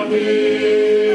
me.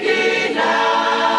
Ina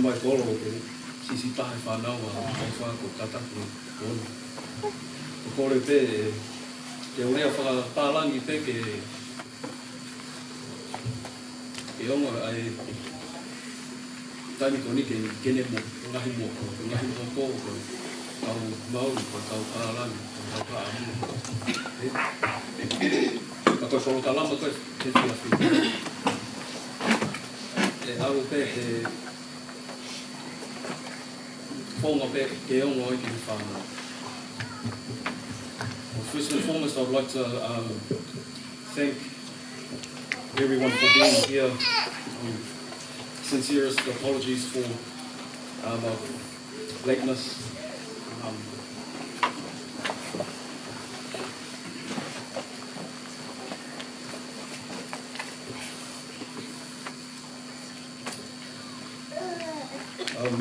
Mai kolo sisi tahe Finau ko tataki ono. Kore pe te urea whakatālangi pe ke onga ai taimi toni ke kene mo ngahi mo ko tau mauri ko tau tālangi tau pāmu. Ka koe whoro talama koe te whiawhi. E au pe te Well, first and foremost, I'd like to thank everyone for being here. Sincerest apologies for our lateness.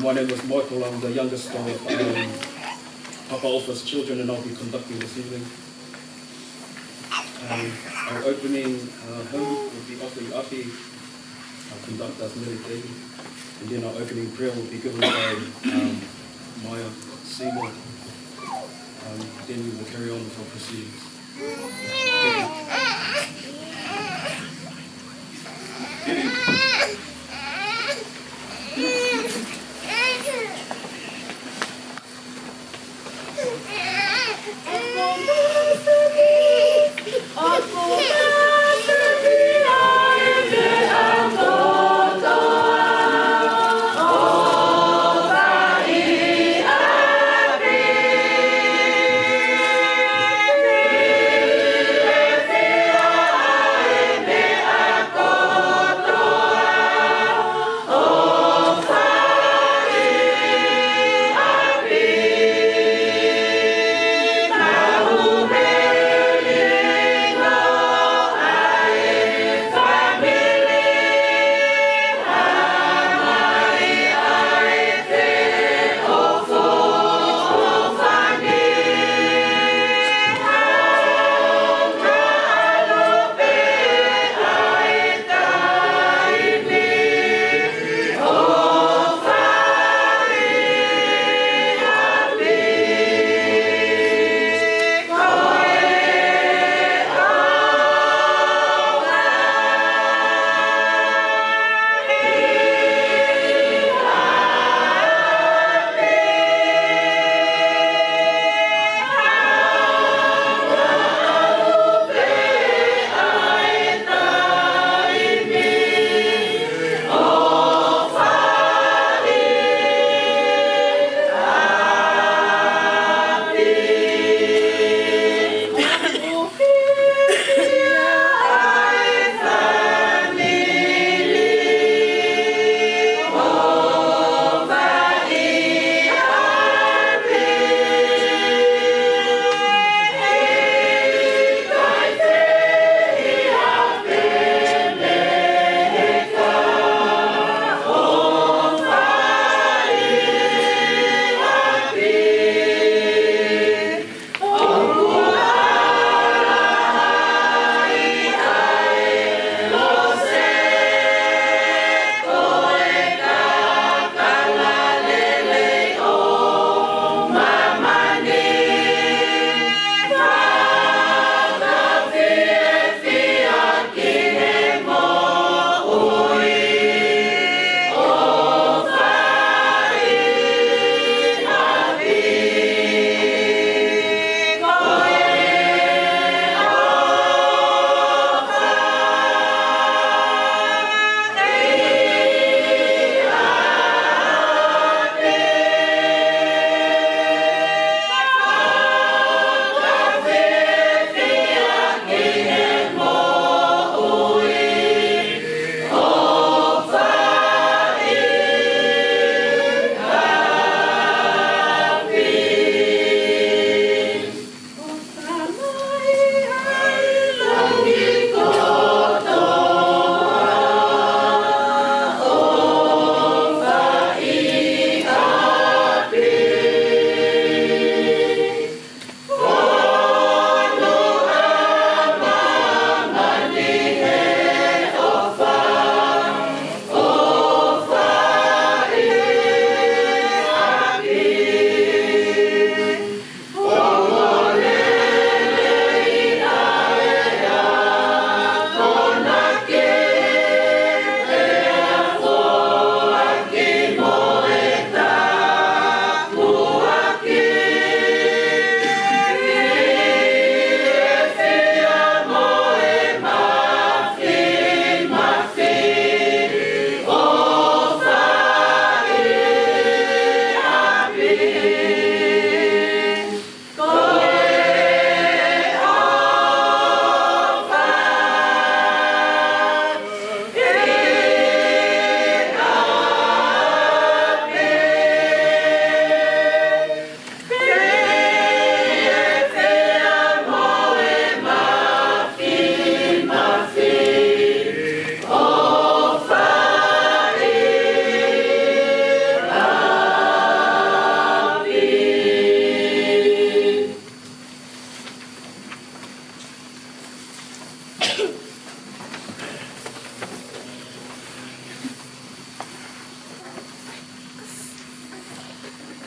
My name is Michael. I'm the youngest of Papa Alpha's children, and I'll be conducting this evening. Our opening hymn will be Api Api. I'll conduct us Merite, and then our opening prayer will be given by Maya Seymour. Then we will carry on with our proceedings. Thank you.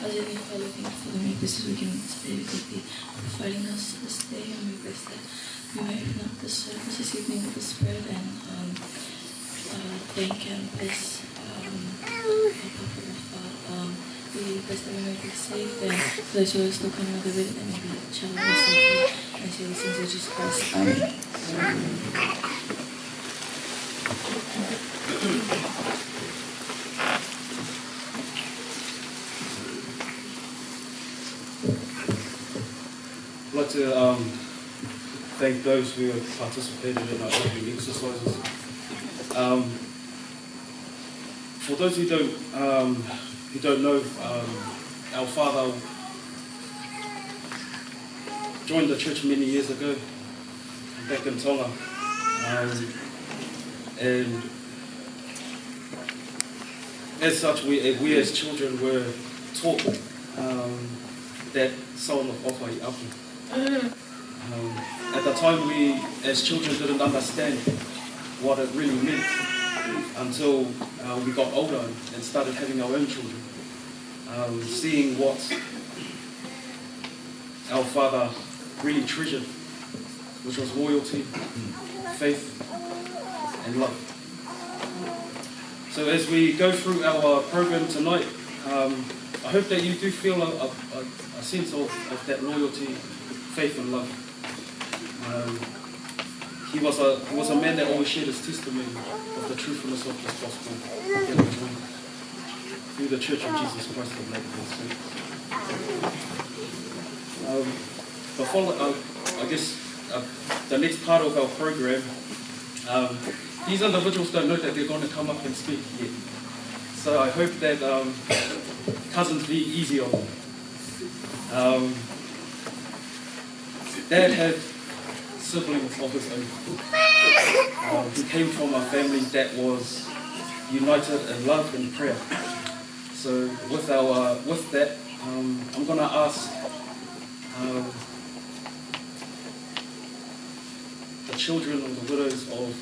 Heavenly Father, thank you for the miracles we can today. We could be providing us this day, and we bless that we may open up this service this evening with the Spirit and thank and bless we bless that we may be safe, and for those who are still coming on the way, that they may be traveling safely. And say these things in Jesus Christ. Amen. I'd like to thank those who have participated in our opening exercises. For those who don't know, our father joined the church many years ago, back in Tonga, and as such, we as children were taught that song of Otara Auck. At the time, we as children didn't understand what it really meant until we got older and started having our own children, seeing what our father really treasured, which was loyalty, faith, and love. So as we go through our program tonight, I hope that you do feel a sense of that loyalty, faith, and love. He was a man that always shared his testimony of the truthfulness of this gospel through the Church of Jesus Christ of Latter-day Saints. The next part of our program, these individuals don't know that they're going to come up and speak yet. So I hope that cousins be easy on them. Dad had siblings of his own. He came from a family that was united in love and prayer. So with that, I'm going to ask the children or the widows of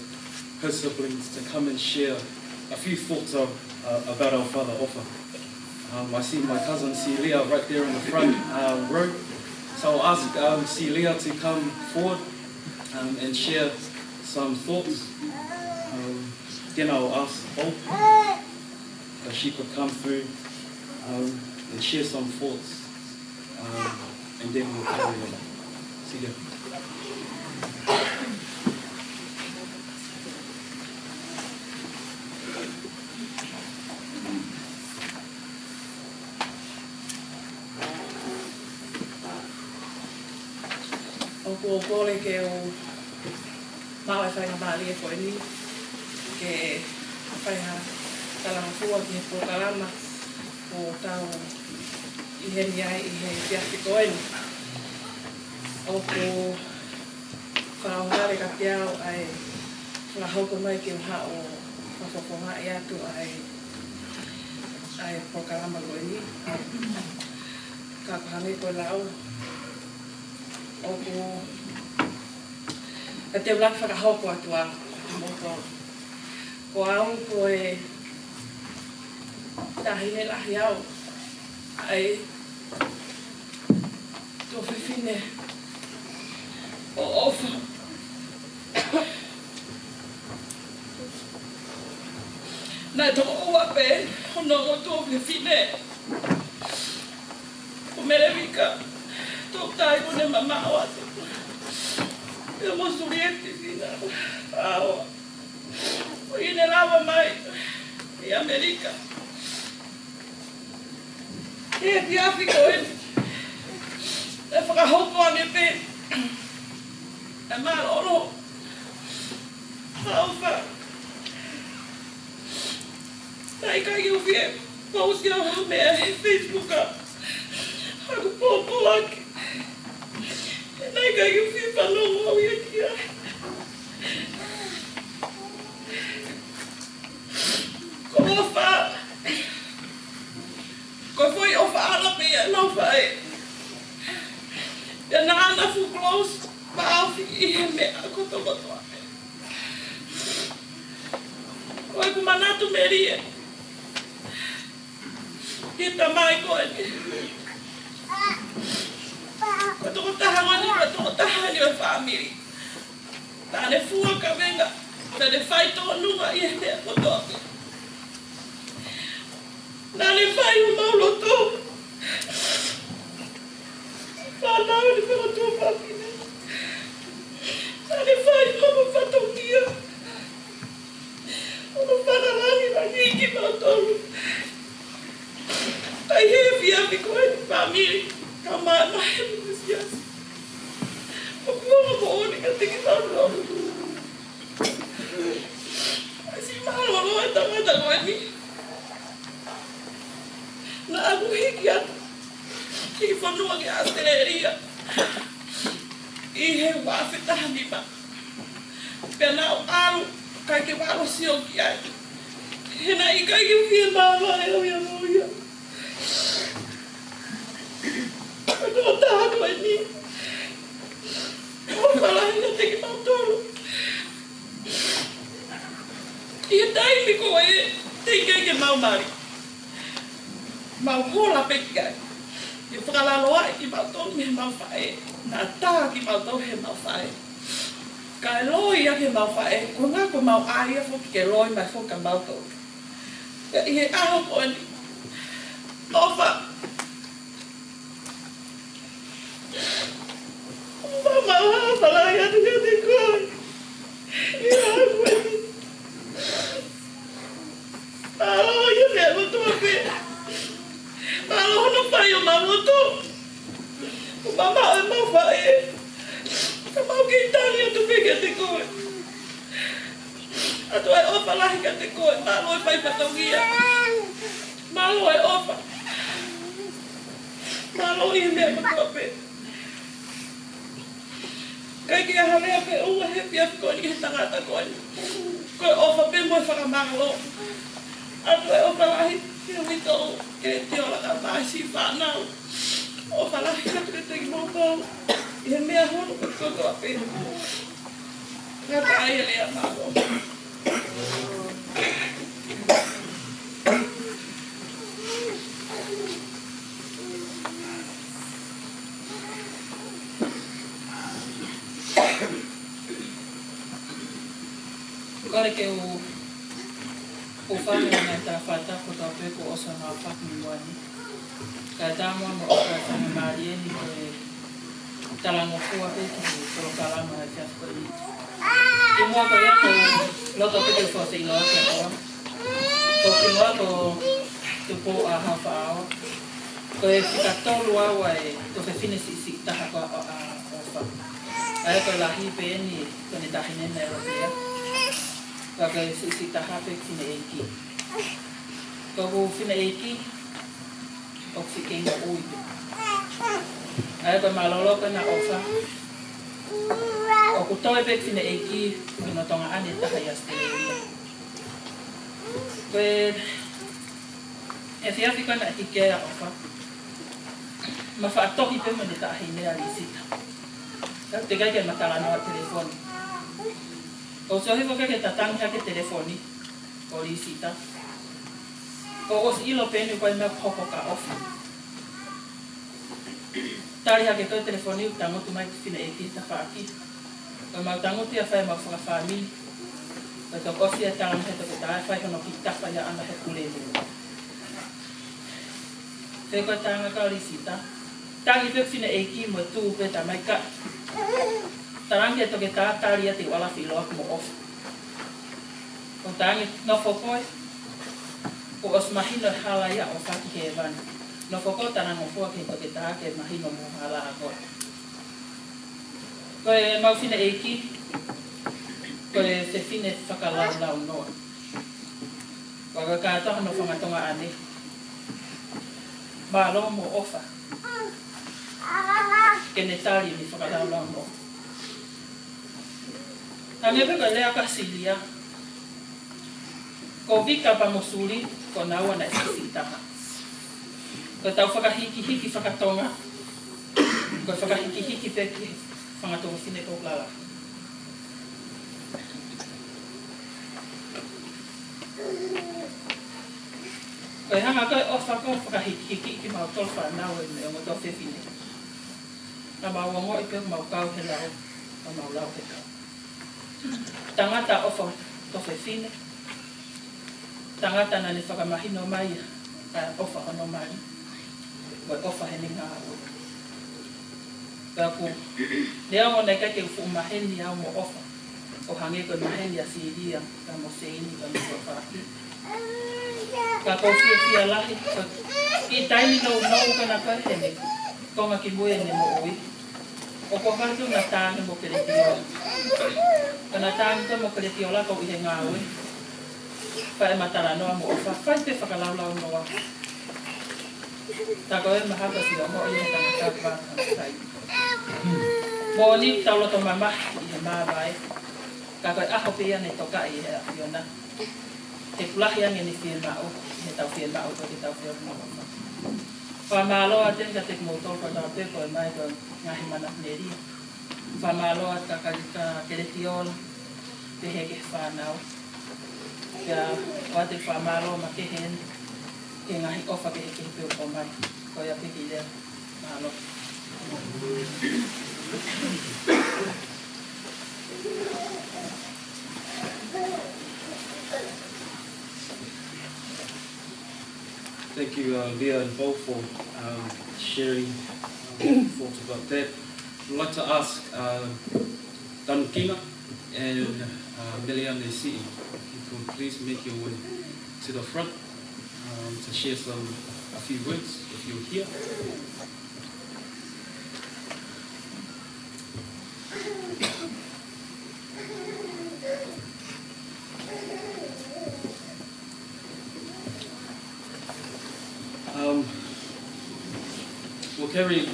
his siblings to come and share a few thoughts about our father Ofa. I see my cousin Celia right there in the front row. So I'll ask Celia to come forward and share some thoughts. Then I'll ask Bob if she could come through and share some thoughts. And then we'll carry on. See you. Ko kole ke o mawe whainga maali e koe ni ke whaiha talanga fua ki he pōkarama o tau i he ni ai i he piati koe ni. O ko whakauhare ka piao ai whakahauko mai ki o ha o whakawhonga i atu ai pōkarama koe ni. Ka kahangi koe lau. O te ulak whakahoko atu a ko au ko e tahine lahi au ai tō whiwhine o Ofa. Nai tō oa pe hono o tō whiwhine o merewika tō tai kone mama o atu. Ia mo surieti sina aoa. O ine lawa mai i Amerika. E ti Afrika o eni. E whakahopo ane pe. E maroro. Hauwha. Nai kai o fie. Pausi a mea he Facebooka. Haku pōpō ake. Nai kai o fie palongo au ia kia. Ko ofa. Ko foi ofa ala pe ia nau whae. Ia na ana fu close. Ma awhi I he mea ko toko toa. Ko e kumanatu me rie. Kita mai ko ni. Ko tahan ni family. Ta le fua ka venga. Ta le fai to nunga I me ko to. Na le fai o maulo to. Pa na ni ko to family. Na le fai ko fa to dia. O fa na ni ki ma to. Ai via mi ko ni family. Kama na yes. Aku ni kata kita dulu. Asyik malu tengah kau ni. Na aku hikiat. Kiki fanu lagi Australia. Ihe wafit dah ni pak. Penau alu kaki walu siok ya. Hena ikai kiki mama ya. Aku tahu kau ni. Kau malah ingat lagi mau tolong. Ia dah ini kau tinggal ke mau mari. Mau hola pekai. Ia kalau loa ini mau tolong he mau fai. Nata ki mau tolong he mau fai. Kalau ia ke mau fai, kau nak kau mau ayah fuk ke loi mai fuk ke mau tolong. Ia ahok kau ni. Ofa. Mama, pala ya dengan ikut. Ya, kalau ya dia betul apa? Kalau nak payu malu tu, mama mau pakai. Kamu kita ni tu pergi ikut. Atau apa lagi kita ikut? Malu pakai patogia. Malu apa? Malu ini betul apa? Kaya kaya halea pe uwa he pia ko ni tangata ko ni. Ko ofa pe mo fa kamalo. Atu ofa lahi ki mi to ke ti ola ka ba si fa na. Ofa lahi ka te te mo ko. Ye me a hono ko ko pe. Ka ta ai le a malo. Kore ke o whame na tā whātako tau pe ko osa ngā whaku wani. Ka tāmua mo o ka whanga maari e ni koe talango fua pe ki toro kalama e whias koe i. Ki mua koe ako loto pe te whose inoa kia koa. Ko ki mua ko te pō a hawha awa. Koe whika tolu awa e to whe whine si taha koa a wha. Ae koe lahi pe ni kone tahine nei ropea. Kaka si tahape fina eki. Kau fina eki, ok si kenga uite. Ai ko malolo ko na ofa. O kutoe pe fina eki, no tonga ane taha Australia. Pe e fiafi ko na tikea ofa. Ma fa tohi pe mo de taha ine alisita. Te kai ke matala no telefoni. O se ohi waka ke tatang hake telefoni, o risita. O os ilo penu koe mea hoko ka ofi. Tari hake koe telefoni u tangotu mai fina eki ta whaaki. Koe mau tangotu ia whae mau whakawhami. Koe tau kosi e talang he toke tae whae hono ki tafa ia ana he kulemu. Whai koe tanga ka o risita. Tangi pe fina eki mo tuu pe ta mai ka. Tarangi e toke tātari ati wala whiloa mo off. O tangi no whokoi, o os mahino hala ia o whaki he wani. No whoko tarango fua ke toke tāke mahino mo hala a koe. Koe mau whina eki, koe te whine whakalau noa. Waka kātoha no whangatonga ane. Mālo mo ofa. Kene tari ni whakalau noa. Hangepe koe lea kasilia. Ko vika pa mosuri, ko naua na esisitaha. Ko tau whakahiki whakatonga. Ko whakahiki peki whangatonga whine ko klala. Ko Koe hanga koe ofa koe whakahiki ki mau tol whanau e me o ngoto whiwhine. Nga mau ongo i peo mau kau he lau, o mau lau he kau. Tangata ofa to whiwhine. Tangata nani whakamahino mai ofa ono mai. Koe ofa he ni ngā o. Kaku, lea o nei kai te ufu maheni au mo ofa. O hange koe maheni a siiria, ka mo seini ka mo whaki. Ka kau fia lahi, i taini nau kana kahene, konga ki mue ne mo oi. O ko hatu na tāne mo kere tio. Kana tāne ka mo kere tio la kau i he ngā oi. Whae matara noa mo ofa, whae te whakalaulau noa. Tā koe mahaka si o mo i he tangata wātana tai. Mo ni tauloto mamahi i he māwae. Ka koe aho pia ne toka i he afiona. Te pulahi ange ni whienmao, he tau whienmao ko te tau whienmao. Whamaloa tenka te kumotol ko tau pepo e mai ko ngahi mana neri. Whamaloa ka kere tiola, te heke whanau. Kia oa te whamaloa ma ke hen, ke ngahi ofa ke heke peo ko mai. Ko ia piki lea, mahalo. Thank you, Bea and Bo, for sharing thoughts about that. I'd like to ask Tanukina and Meliane Si, if you could please make your way to the front to share a few words, if you're here.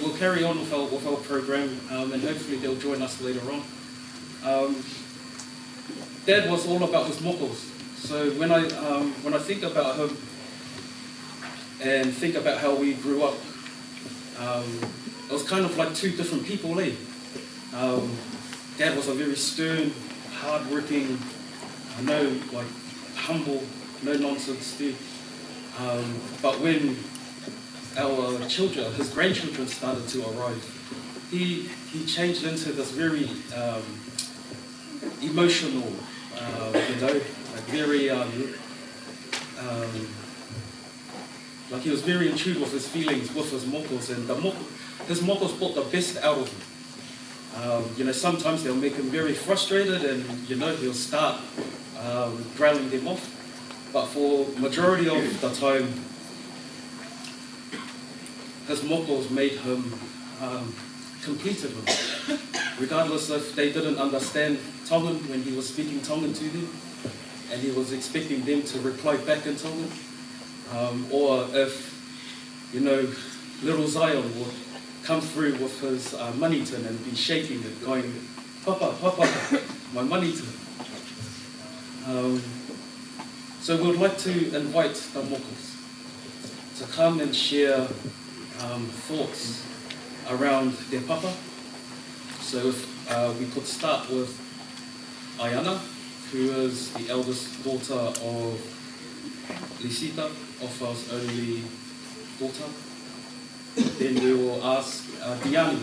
We'll carry on with our program, and hopefully they'll join us later on. Dad was all about his mokos, so when I think about him and think about how we grew up, it was kind of like two different people, eh? Dad was a very stern, hard-working, humble, no nonsense dude. But when our children, his grandchildren, started to arrive, he changed into this very emotional, very he was very in tune with his feelings, with his mokos, and his mokos brought the best out of him. Sometimes they'll make him very frustrated, and he'll start growling them off. But for majority of the time, his mokos made him, completed him. Regardless if they didn't understand Tongan when he was speaking Tongan to them, and he was expecting them to reply back in Tongan, or if, little Zion would come through with his money tin and be shaking it, going, Papa, Papa, my money tin. So we would like to invite the mokos to come and share thoughts around their papa. So if we could start with Ayana, who is the eldest daughter of Lisita, Ofa's only daughter. Then we will ask Diani,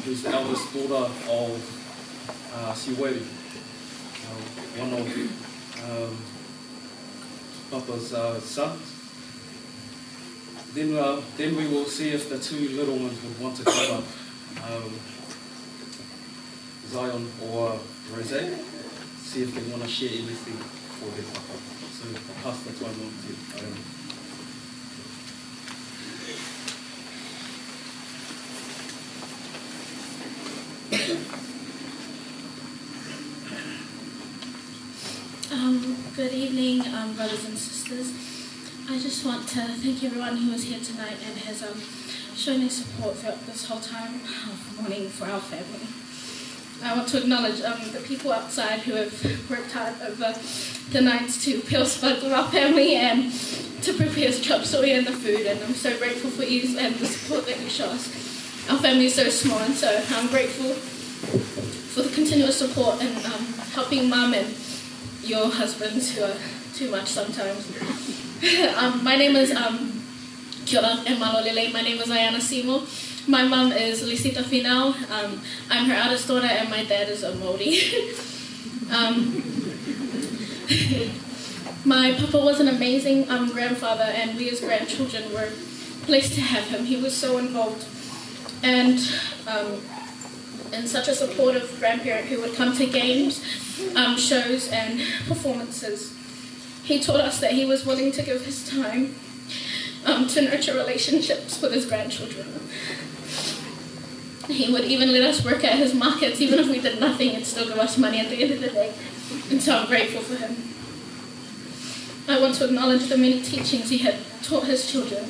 who's the eldest daughter of Siweli, one of Papa's sons. Then we will see if the two little ones would want to come up, Zion or Rose, see if they want to share anything for their papa. So I'll pass the time on to Ayana. Good evening, brothers and sisters. I just want to thank everyone who is here tonight and has shown their support throughout this whole time of mourning for our family. I want to acknowledge the people outside who have worked hard over the nights to peel spuds of our family and to prepare chop suey and the food, and I'm so grateful for you and the support that you show us. Our family is so small, and so I'm grateful for the continuous support and helping Mum and your husbands who are too much sometimes. My name is Kia ora e malolele. My name is Ayana Simo. My mum is Lisita Finau. I'm her eldest daughter, and my dad is a Māori. My papa was an amazing grandfather, and we as grandchildren were blessed to have him. He was so involved and such a supportive grandparent who would come to games, shows and performances. He taught us that he was willing to give his time to nurture relationships with his grandchildren. He would even let us work at his markets, even if we did nothing, and still give us money at the end of the day. And so I'm grateful for him. I want to acknowledge the many teachings he had taught his children,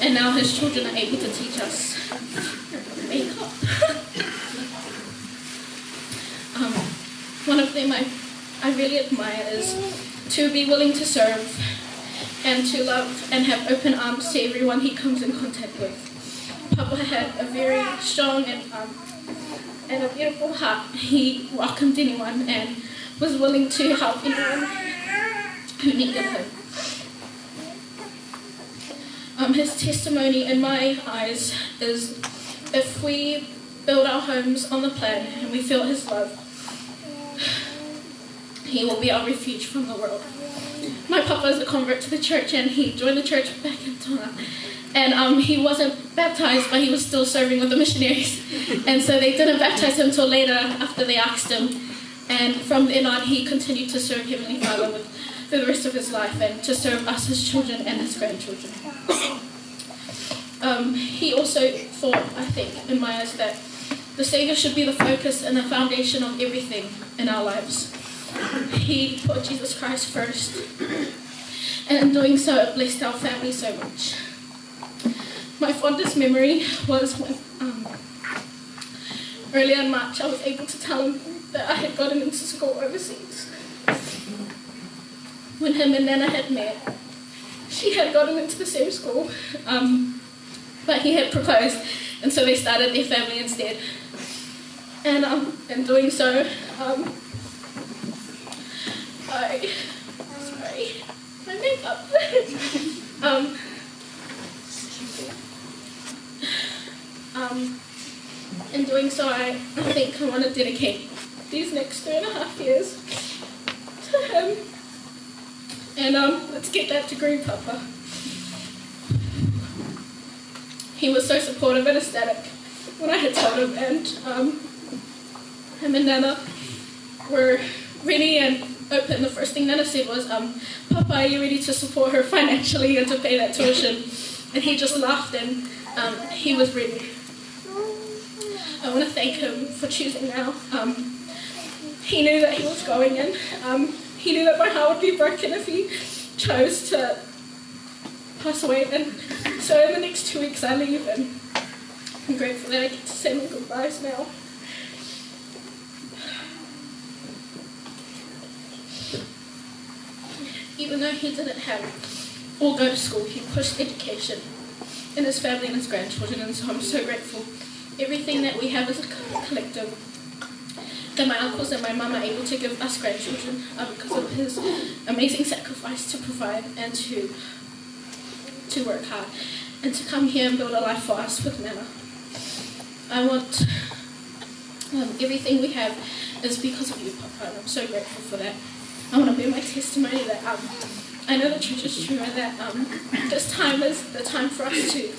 and now his children are able to teach us makeup. One of them I really admire is to be willing to serve and to love and have open arms to everyone he comes in contact with. Papa had a very strong and a beautiful heart. He welcomed anyone and was willing to help anyone who needed him. His testimony in my eyes is, if we build our homes on the plan and we feel his love, he will be our refuge from the world. My papa is a convert to the church, and he joined the church back in Tonga. And he wasn't baptized, but he was still serving with the missionaries. And so they didn't baptize him until later after they asked him. And from then on, he continued to serve Heavenly Father for the rest of his life and to serve us, his children, and his grandchildren. He also thought, I think, in my eyes, that the Savior should be the focus and the foundation of everything in our lives. He put Jesus Christ first. And in doing so, it blessed our family so much. My fondest memory was when, earlier in March, I was able to tell him that I had gotten into school overseas. When him and Nana had met, she had gotten into the same school, but he had proposed, and so they started their family instead. And in doing so, my makeup. In doing so, I think I want to dedicate these next 3.5 years to him. And let's get that degree, Papa. He was so supportive and ecstatic when I had told him, and him and Nana were ready and open. The first thing Nana said was, Papa, are you ready to support her financially and to pay that tuition? And he just laughed, and he was ready. I want to thank him for choosing now. He knew that he was going in. He knew that my heart would be broken if he chose to pass away. And so in the next 2 weeks I leave, and I'm grateful that I get to say my goodbyes now. Even though he didn't have or go to school, he pushed education in his family and his grandchildren, and so I'm so grateful. Everything that we have as a collective, that my uncles and my mum are able to give us grandchildren because of his amazing sacrifice to provide and to work hard and to come here and build a life for us with Nana. I want everything we have is because of you, Papa, and I'm so grateful for that. I want to be my testimony that I know the truth is true, and that this time is the time for us to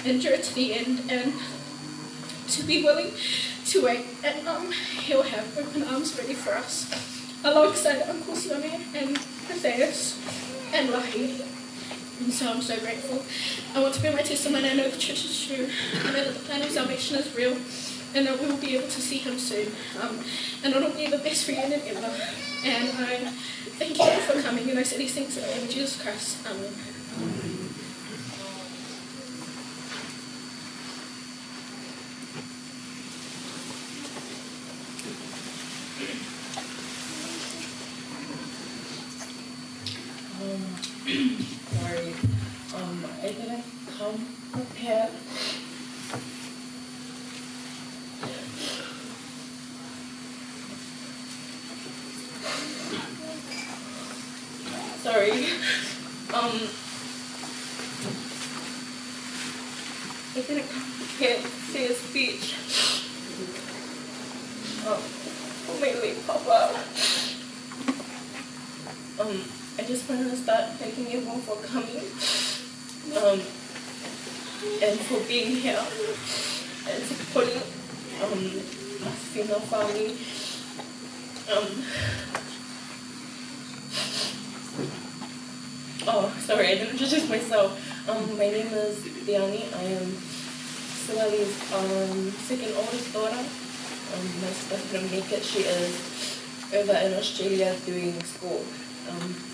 endure to the end and to be willing to wait, and he'll have open arms ready for us, alongside Uncle Sione and Matthias and Lahi. And so I'm so grateful. I want to be my testimony. I know the church is true. I know that the plan of salvation is real, and that we will be able to see him soon. And it'll be the best reunion ever. And I thank you all for coming, and I say these things in the name of Jesus Christ. Amen. Sorry, I didn't come prepared. Sorry. I didn't come prepared to say a speech. For my late Papa. I just wanted to start thanking everyone for coming. And for being here and supporting us Finau family. Oh, sorry, I didn't introduce myself. My name is Diani. I am Sueli's second oldest daughter. My sister couldn't make it. She is over in Australia doing school.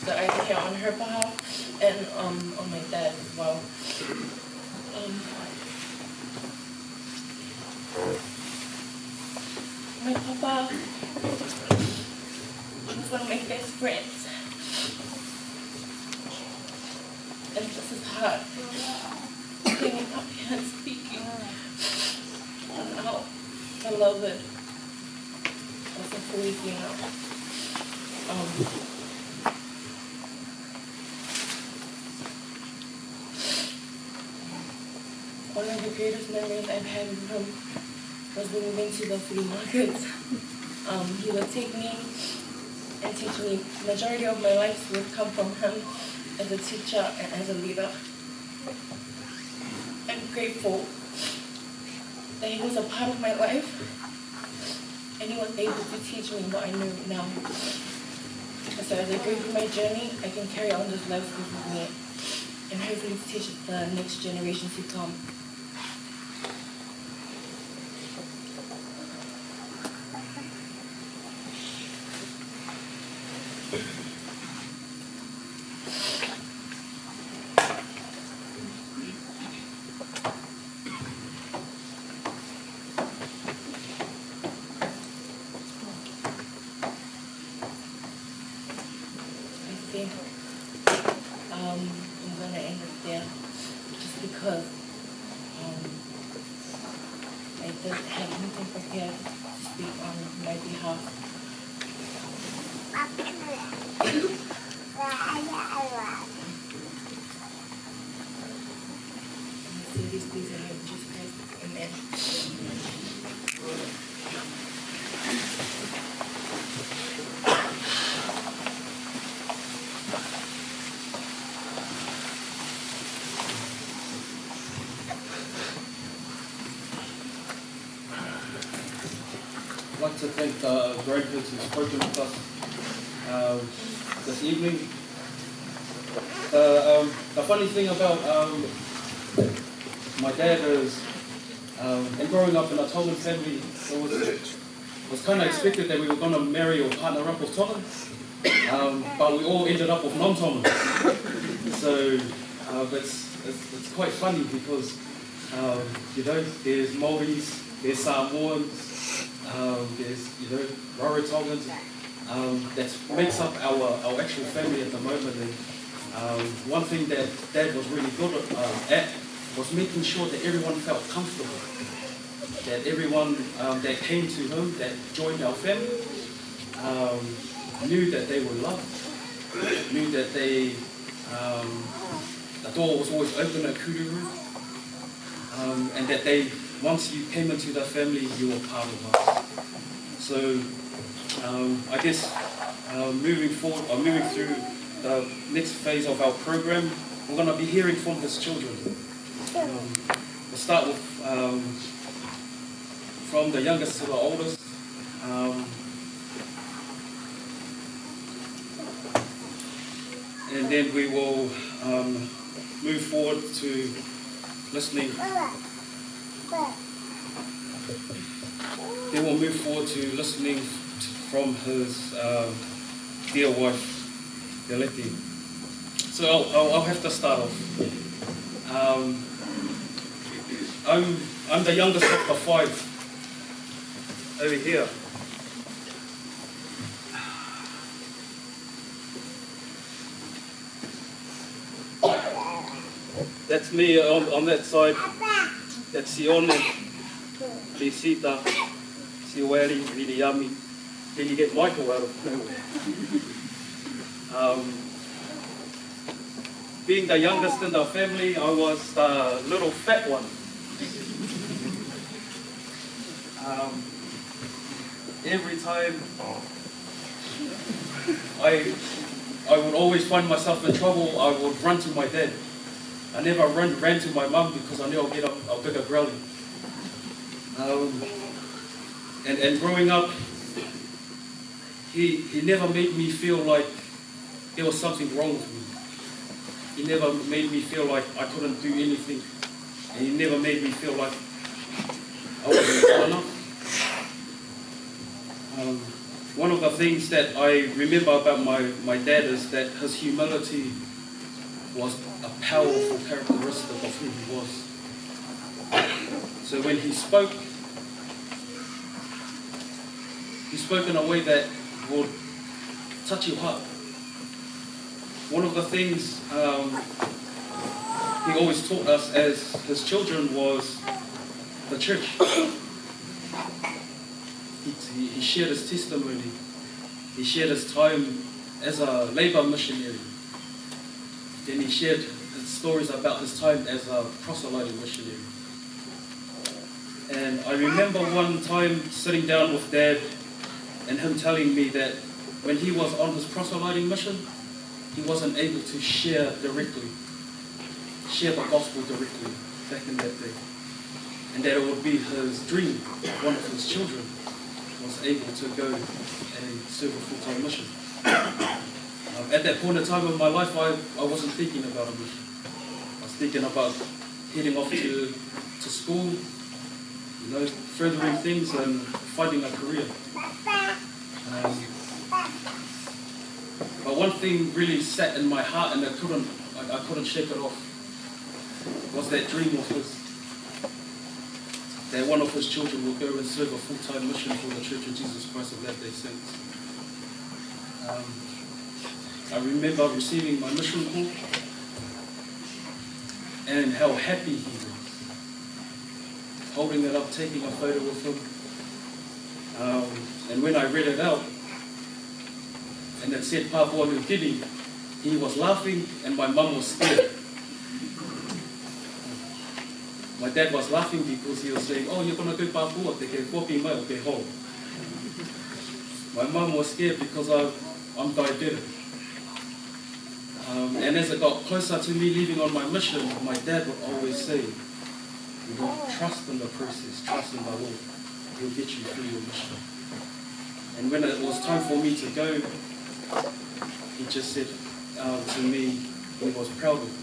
So I'm here on her behalf and on my dad as well. My papa was one of my best friends. And this is hard. Getting up here and speaking on how beloved was a fully Finau. One of the greatest memories I've had with him was when we went to the flea markets. He would take me and teach me. The majority of my life would come from him as a teacher and as a leader. I'm grateful that he was a part of my life and he was able to teach me what I know now. So as I go through my journey, I can carry on this life with me and hopefully teach the next generation to come. I'm going to end it there just because I didn't have anything prepared to speak on my behalf. Say these things in the name of Jesus Christ. Amen. I'd like to thank the grandparents who've spoken with us this evening. The funny thing about my dad is, and growing up in a Tongan family, it was kind of expected that we were going to marry or partner up with Tongan, but we all ended up with non-Tongan. So it's quite funny because there's Māoris, there's Samoans, there's Rarotongans. That makes up our actual family at the moment. And one thing that Dad was really good at was making sure that everyone felt comfortable. That everyone that came to him, that joined our family, knew that they were loved, knew that the door was always open at Kururu, and that once you came into the family, you were part of us. So I guess moving forward, or moving through the next phase of our program, we're going to be hearing from his children. We'll start with from the youngest to the oldest. And then we will move forward to listening. Then we'll move forward to listening from his dear wife, Yaleti. So I'll have to start off. I'm the youngest of the five over here. That's me on that side. That's Sione, Lisita, Siweli, Viliami. Then you get Michael out of nowhere. being the youngest in the family, I was the little fat one. Every time I would always find myself in trouble, I would run to my dad. I never ran to my mum because I knew I'll get a bigger growling. And growing up, he never made me feel like there was something wrong with me. He never made me feel like I couldn't do anything. And he never made me feel like I wasn't good enough. One of the things that I remember about my dad is that his humility was a powerful characteristic of who he was. So when he spoke in a way that would touch your heart. One of the things he always taught us as his children was the church. He shared his testimony. He shared his time as a labour missionary. Then he shared his stories about his time as a proselyting missionary. And I remember one time sitting down with Dad and him telling me that when he was on his proselyting mission, he wasn't able to share the gospel directly back in that day. And that it would be his dream, one of his children was able to go and serve a full-time mission. At that point in time in my life, I wasn't thinking about a mission. I was thinking about heading off to school, furthering things and finding a career. But one thing really sat in my heart and I couldn't shake it off, was that dream of his. That one of his children will go and serve a full-time mission for the Church of Jesus Christ of Latter-day Saints. I remember receiving my mission call and how happy he was. Holding it up, taking a photo with him. And when I read it out, and it said Papua New Guinea, he was laughing and my mum was scared. My dad was laughing because he was saying, "Oh, you're going to go Papua, te ke kopi mai o ke ho." My mum was scared because I'm diabetic. And as it got closer to me leaving on my mission, my dad would always say, trust in the process, trust in the Lord. He'll get you through your mission. And when it was time for me to go, he just said to me, he was proud of me.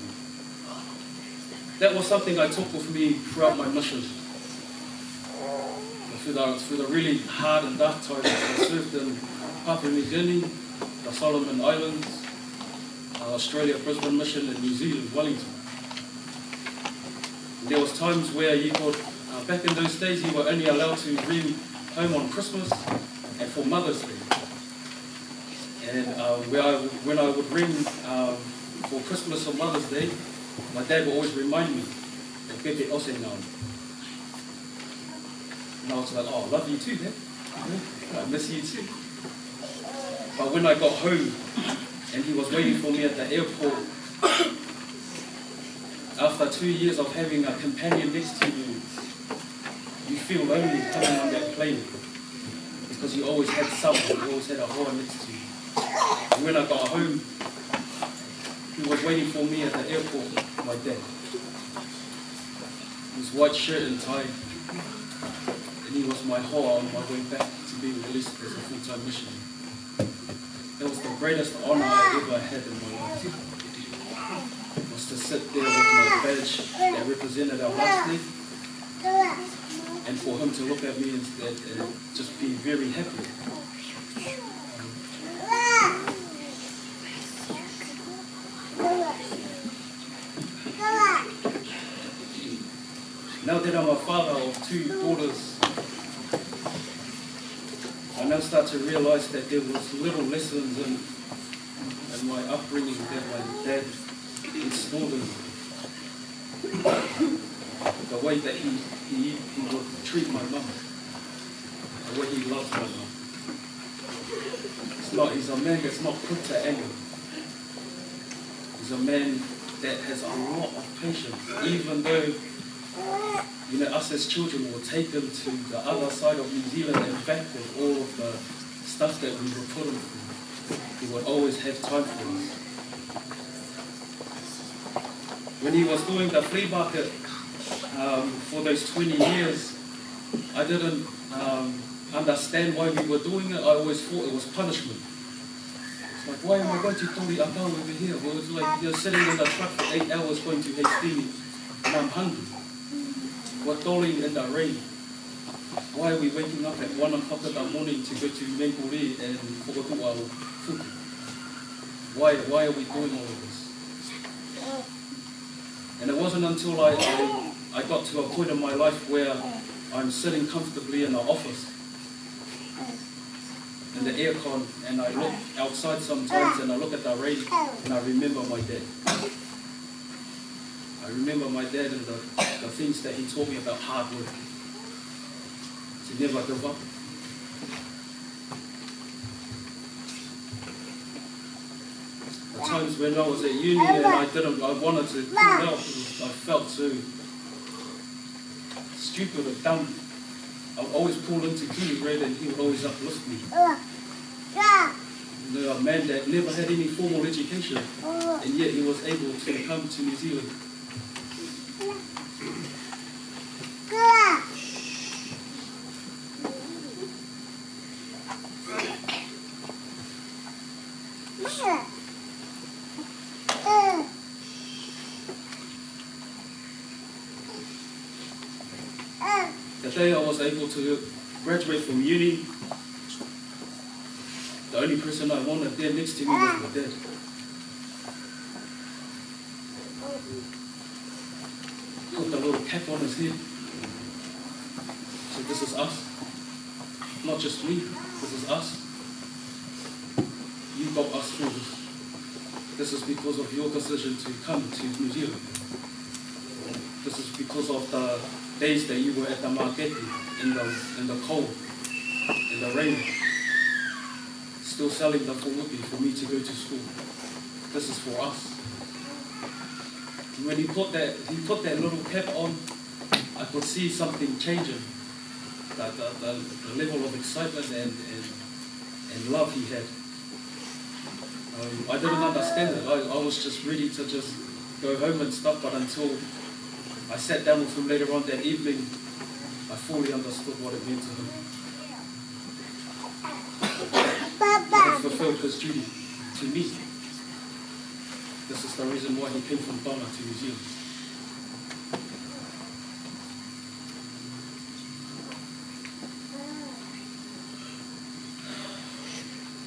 That was something I took with me throughout my mission. Through the really hard and dark times, I served in Papua New Guinea, the Solomon Islands, Australia, Brisbane Mission, and New Zealand, Wellington. There was times where you could, back in those days, you were only allowed to bring home on Christmas and for Mother's Day. And when I would ring for Christmas or Mother's Day, my dad would always remind me that Pepe Ose now. And I was like, "Oh, I love you too, Dad. I miss you too." But when I got home and he was waiting for me at the airport, after 2 years of having a companion next to you, you feel lonely coming on that plane because you always had someone, you always had a hoa next to you. And when I got home, he was waiting for me at the airport, my dad. His white shirt and tie, and he was my hoa on my way back to being released as a full-time missionary. That was the greatest honor I ever had in my life. Was to sit there with my badge that represented our last name, and for him to look at me and just be very happy. Now that I'm a father of 2 daughters, I now start to realize that there was little lessons in my upbringing that my dad installed in me. The way that he would treat my mum, the way he loves my mum. He's a man that's not quick to anger. He's a man that has a lot of patience, even though, you know, us as children were taken to the other side of New Zealand and back with all of the stuff that we were put in through. He would always have time for us. When he was doing the flea market for those 20 years, I didn't understand why we were doing it. I always thought it was punishment. It's like, why am I going to Tori Akau over here? Well, it's like you're sitting in the truck for 8 hours going to Hastings and I'm hungry. We're tolling in the rain. Why are we waking up at 1 o'clock in the morning to go to Menguri and Whakatua Fuku? Why are we doing all of this? And it wasn't until I got to a point in my life where I'm sitting comfortably in the office, in the aircon, and I look outside sometimes and I look at the rain and I remember my dad. I remember my dad and the things that he taught me about hard work. To never give up. The times when I was at uni and I wanted to pull out because I felt so stupid or dumb. I would always pull into Kiwi Red and he would always uplift me. You know, a man that never had any formal education and yet he was able to come to New Zealand. The day I was able to graduate from uni, the only person I wanted there next to me was my dad. Put the little cap on his head. So this is us. Not just me, this is us. You got us through this. This is because of your decision to come to New Zealand. This is because of the days that you were at the market in the cold, in the rain, still selling the funuki for me to go to school. This is for us. And when he put that little cap on, I could see something changing. The level of excitement and love he had. I didn't understand it. I was just ready to just go home and stuff, but until I sat down with him later on that evening, I fully understood what it meant to him. He fulfilled his duty to me. This is the reason why he came from Ghana to New Zealand.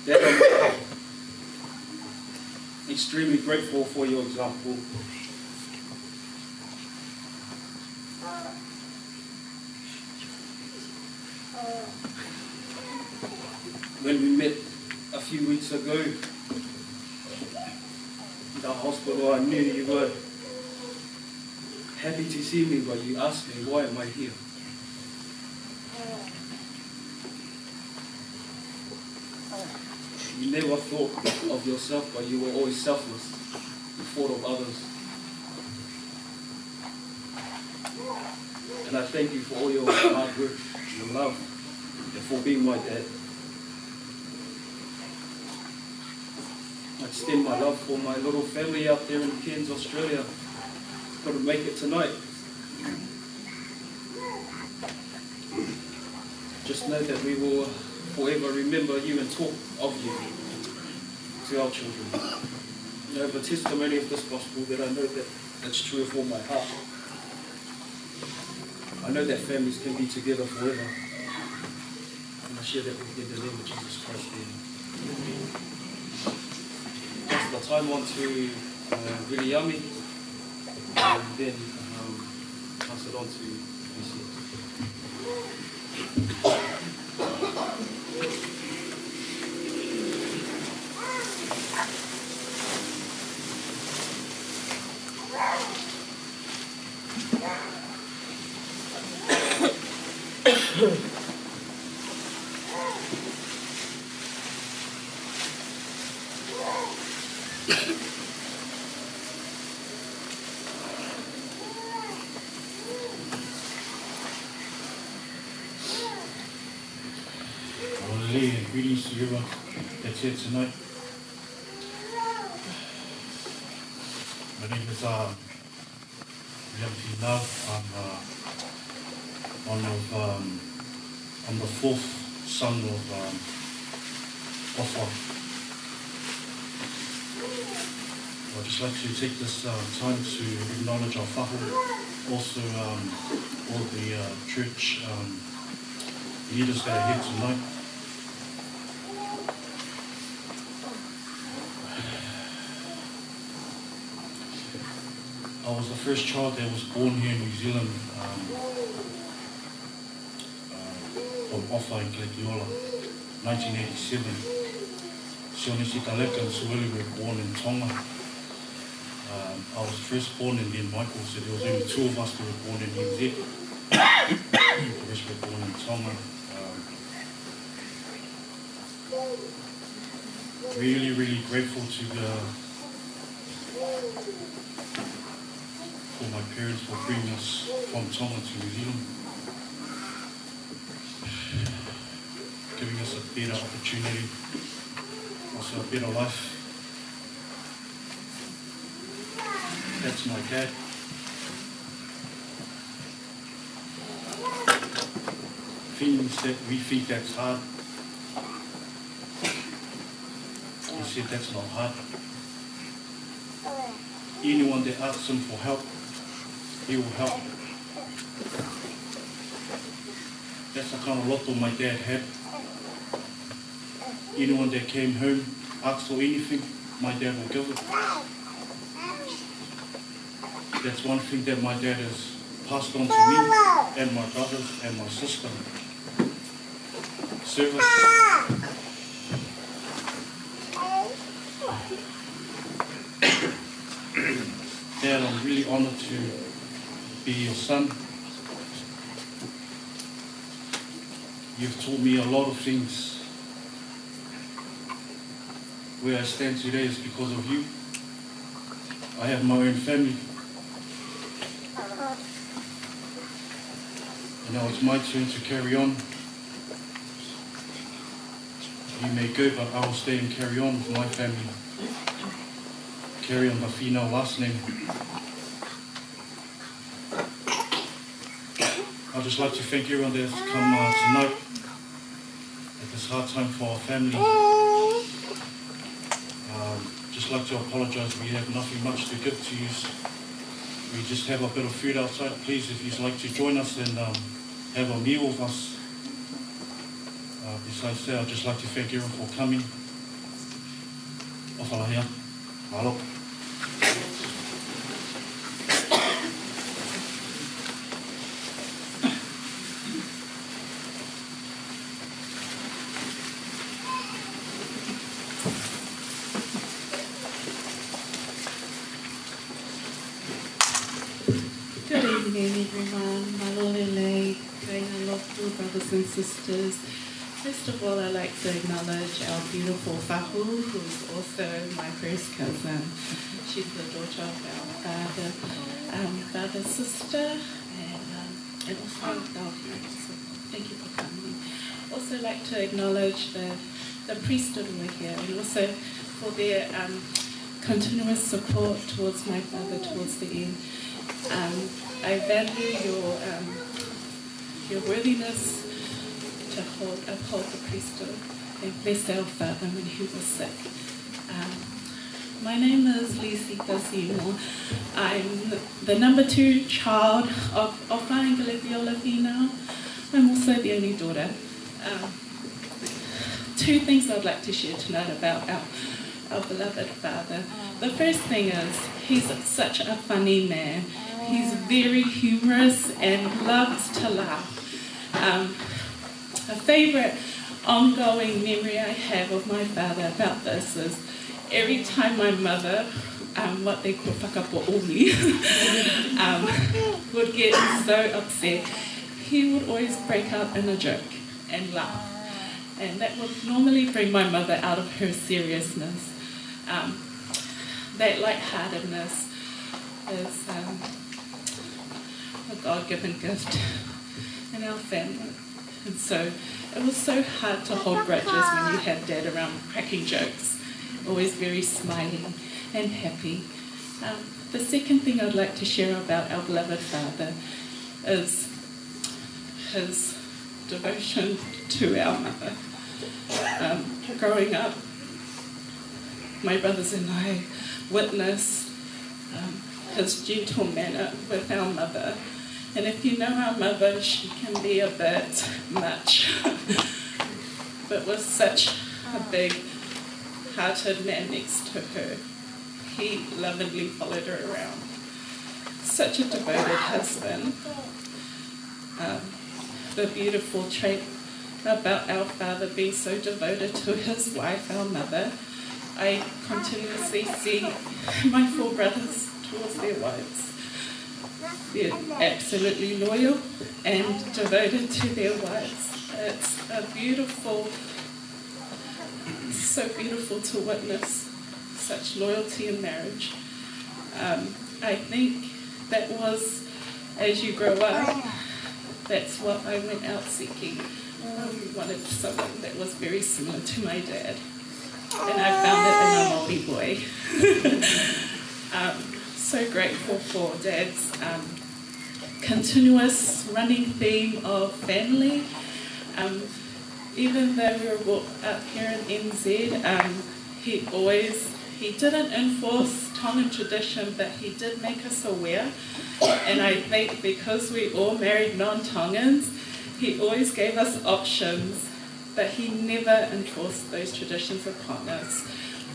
Dad, I'm extremely grateful for your example. When we met a few weeks ago in the hospital, I knew you were happy to see me, but you asked me, why am I here? You never thought of yourself, but you were always selfless. You thought of others. And I thank you for all your hard work, your love, and for being my dad. I extend my love for my little family out there in Cairns, Australia. Couldn't make it tonight. Just know that we will forever remember you and talk of you to our children. You know, the testimony of this gospel that I know that that's true of all my heart. I know that families can be together forever. And I share that with you in the name of Jesus Christ. Pass the time on to Williami, and then pass it on to Lucy. and greetings to everyone that's here tonight. My name is Finau. I'm the fourth son of Otara Auck. I'd just like to take this time to acknowledge our whāhu, also all the church leaders that are here tonight. I was the first child that was born here in New Zealand from Ofa in Kletiola, 1987. Sione Sitaleka and Sueli were born in Tonga. I was first born and then Michael, so there was only two of us that were born in NZ. The rest were born in Tonga. Really, really grateful to for my parents for bringing us from Tonga to New Zealand, giving us a better opportunity, also a better life. That's my dad. Things that we think that's hard, he said that's not hard. Anyone that asks him for help, he will help. That's the kind of motto my dad had. Anyone that came home, asked for anything, my dad will give it. That's one thing that my dad has passed on to me and my brothers and my sister. Service. Dad, I'm really honoured to be your son. You've taught me a lot of things. Where I stand today is because of you. I have my own family. And now it's my turn to carry on. You may go, but I will stay and carry on with my family. Carry on the Finau last name. I'd just like to thank everyone that's come tonight at this hard time for our family. Just like to apologise, we have nothing much to give to you. We just have a bit of food outside. Please, if you'd like to join us and have a meal with us. Besides that, I'd just like to thank everyone for coming. Awhalahia. Mahalo. Good evening, everyone. Malolele, kainga lofu, brothers and sisters. First of all, I'd like to acknowledge our beautiful whahu, who's also my first cousin. She's the daughter of our father's sister, and also our parents. So thank you for coming. Also like to acknowledge the priesthood who are here, and also for their continuous support towards my father towards the end. I value your worthiness to uphold the priesthood and bless our father when he was sick. My name is Lisi Kasimo. I'm the number 2 child of Finau. I'm also the only daughter. 2 things I'd like to share tonight about our beloved father. The first thing is he's such a funny man. He's very humorous and loves to laugh. A favourite ongoing memory I have of my father about this is every time my mother, what they call whakapo'oli, would get so upset, he would always break out in a joke and laugh. And that would normally bring my mother out of her seriousness. That lightheartedness is a God-given gift in our family. And so it was so hard to hold grudges when you had Dad around cracking jokes, always very smiling and happy. The second thing I'd like to share about our beloved father is his devotion to our mother. Growing up, my brothers and I witnessed his gentle manner with our mother. And if you know our mother, she can be a bit much. But with such a big-hearted man next to her, he lovingly followed her around. Such a devoted husband. The beautiful trait about our father being so devoted to his wife, our mother, I continuously see my 4 brothers towards their wives. They're absolutely loyal and devoted to their wives. It's so beautiful to witness such loyalty in marriage. I think that was, as you grow up, that's what I went out seeking. I wanted someone that was very similar to my dad. And I found it in a Māori boy. So grateful for Dad's continuous running theme of family. Even though we were brought up here in NZ, he didn't enforce Tongan tradition, but he did make us aware. And I think because we all married non-Tongans, he always gave us options, but he never enforced those traditions upon us.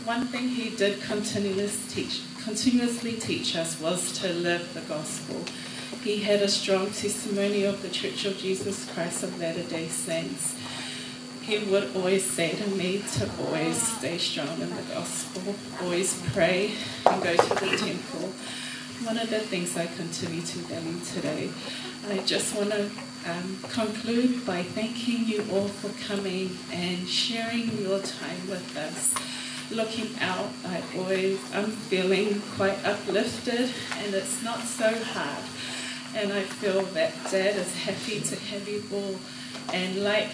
One thing he did continuously teach us was to live the gospel. He had a strong testimony of the Church of Jesus Christ of Latter-day Saints. He would always say to me to always stay strong in the gospel, always pray and go to the temple. One of the things I continue to value today. I just want to conclude by thanking you all for coming and sharing your time with us. Looking out, I'm feeling quite uplifted, and it's not so hard. And I feel that Dad is happy to have you all. And like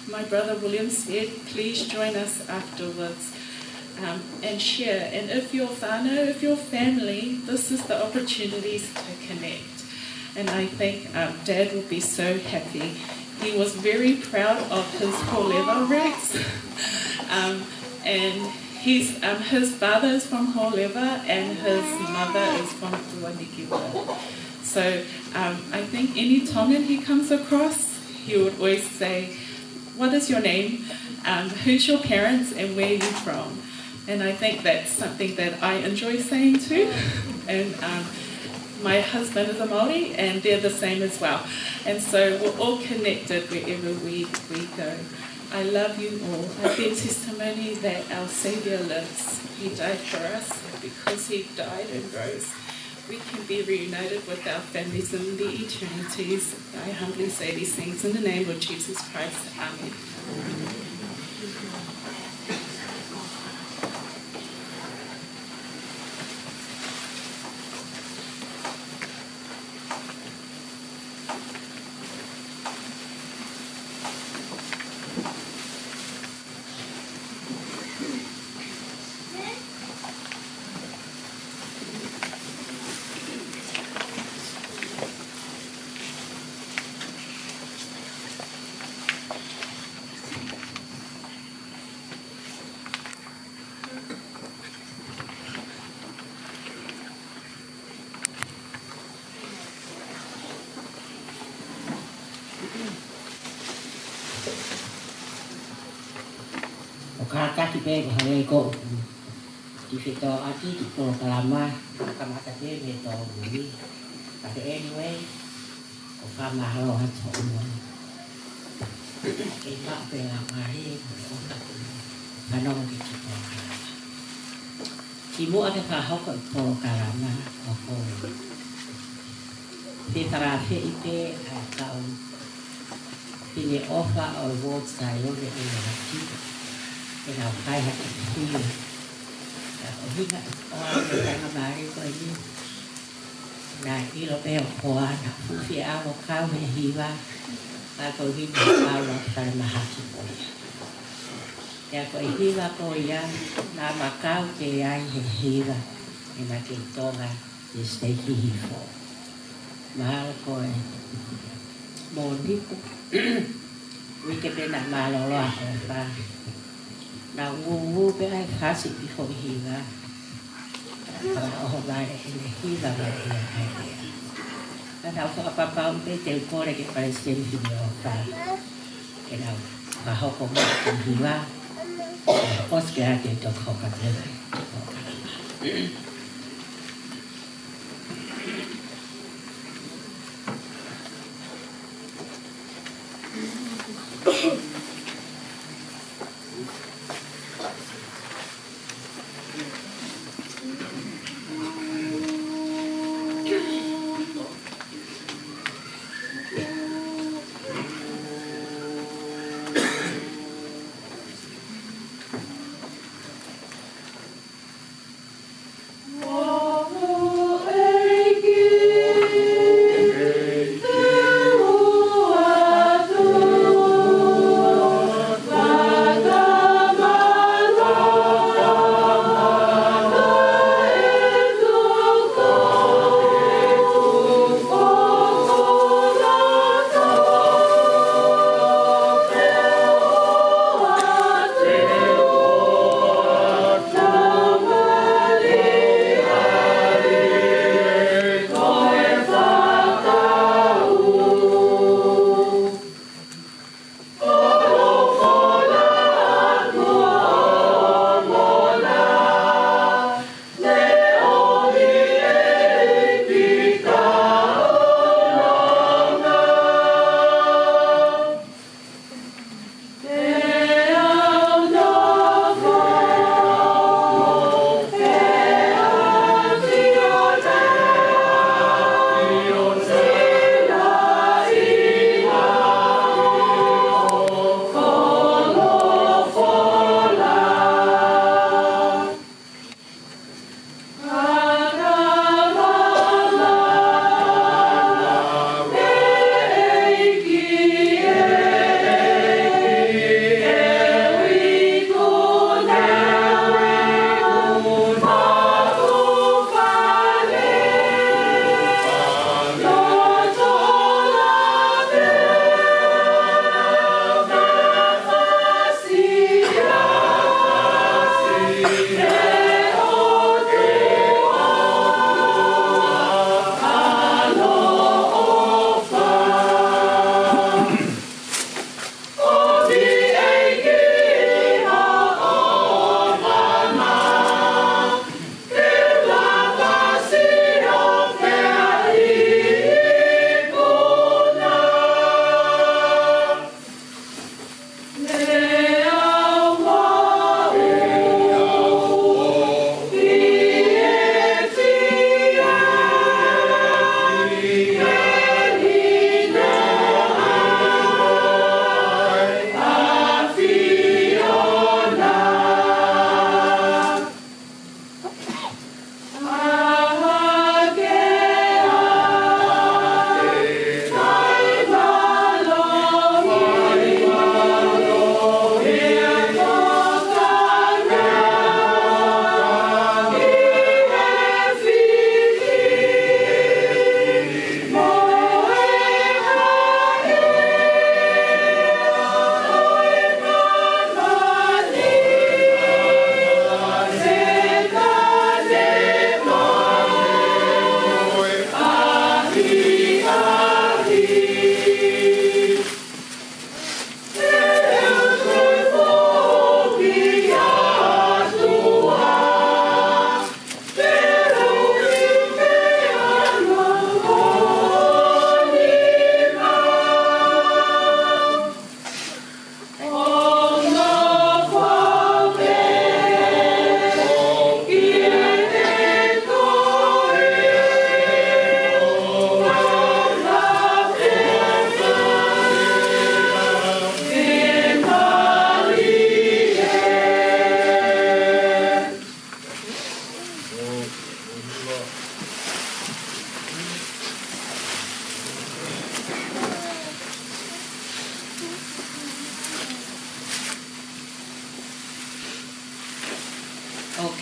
my brother William said, please join us afterwards and share. And if you're whānau, if you're family, this is the opportunities to connect. And I think Dad will be so happy. He was very proud of his Holeva roots. And his father is from Holeva and his mother is from Tuanikiwa. So I think any Tongan he comes across, he would always say, what is your name, who's your parents, and where are you from? And I think that's something that I enjoy saying too. And my husband is a Māori, and they're the same as well. And so we're all connected wherever we go. I love you all. I bear testimony that our Saviour lives. He died for us, and because he died and rose, we can be reunited with our families in the eternities. I humbly say these things in the name of Jesus Christ. Amen. Kaki pe ko hare ko ti fito ati ti ko kalama kamata te me to ni but anyway ko fa ma ho ha cho mo ke ba pe la mari ko ka no ki ti ko ti mo ate fa ho ko kalama ko ti tara fe ite ka ti ni ofa o wo sai yo ke ti cái nào khai hạt thì ở bên này ở cái làm bài coi như na ilo pe o koa na fufi alo kau he hiwa a ko hiwa alo tale mahaki po ia. Ia ko hiwa po ia na makau ke ai he hiwa e ma ke tonga e steiki hifo. Mahalo ko e mo nipu wike pe na malolo a ko pa na wu pe ai kasi bifo hiwa. Oh, vai, ele vai aí. Não, só papá um peixe o core que parece ele que não faz. Que não, a roupa muito viva. Posso que aqui tô com a cadeira. Oh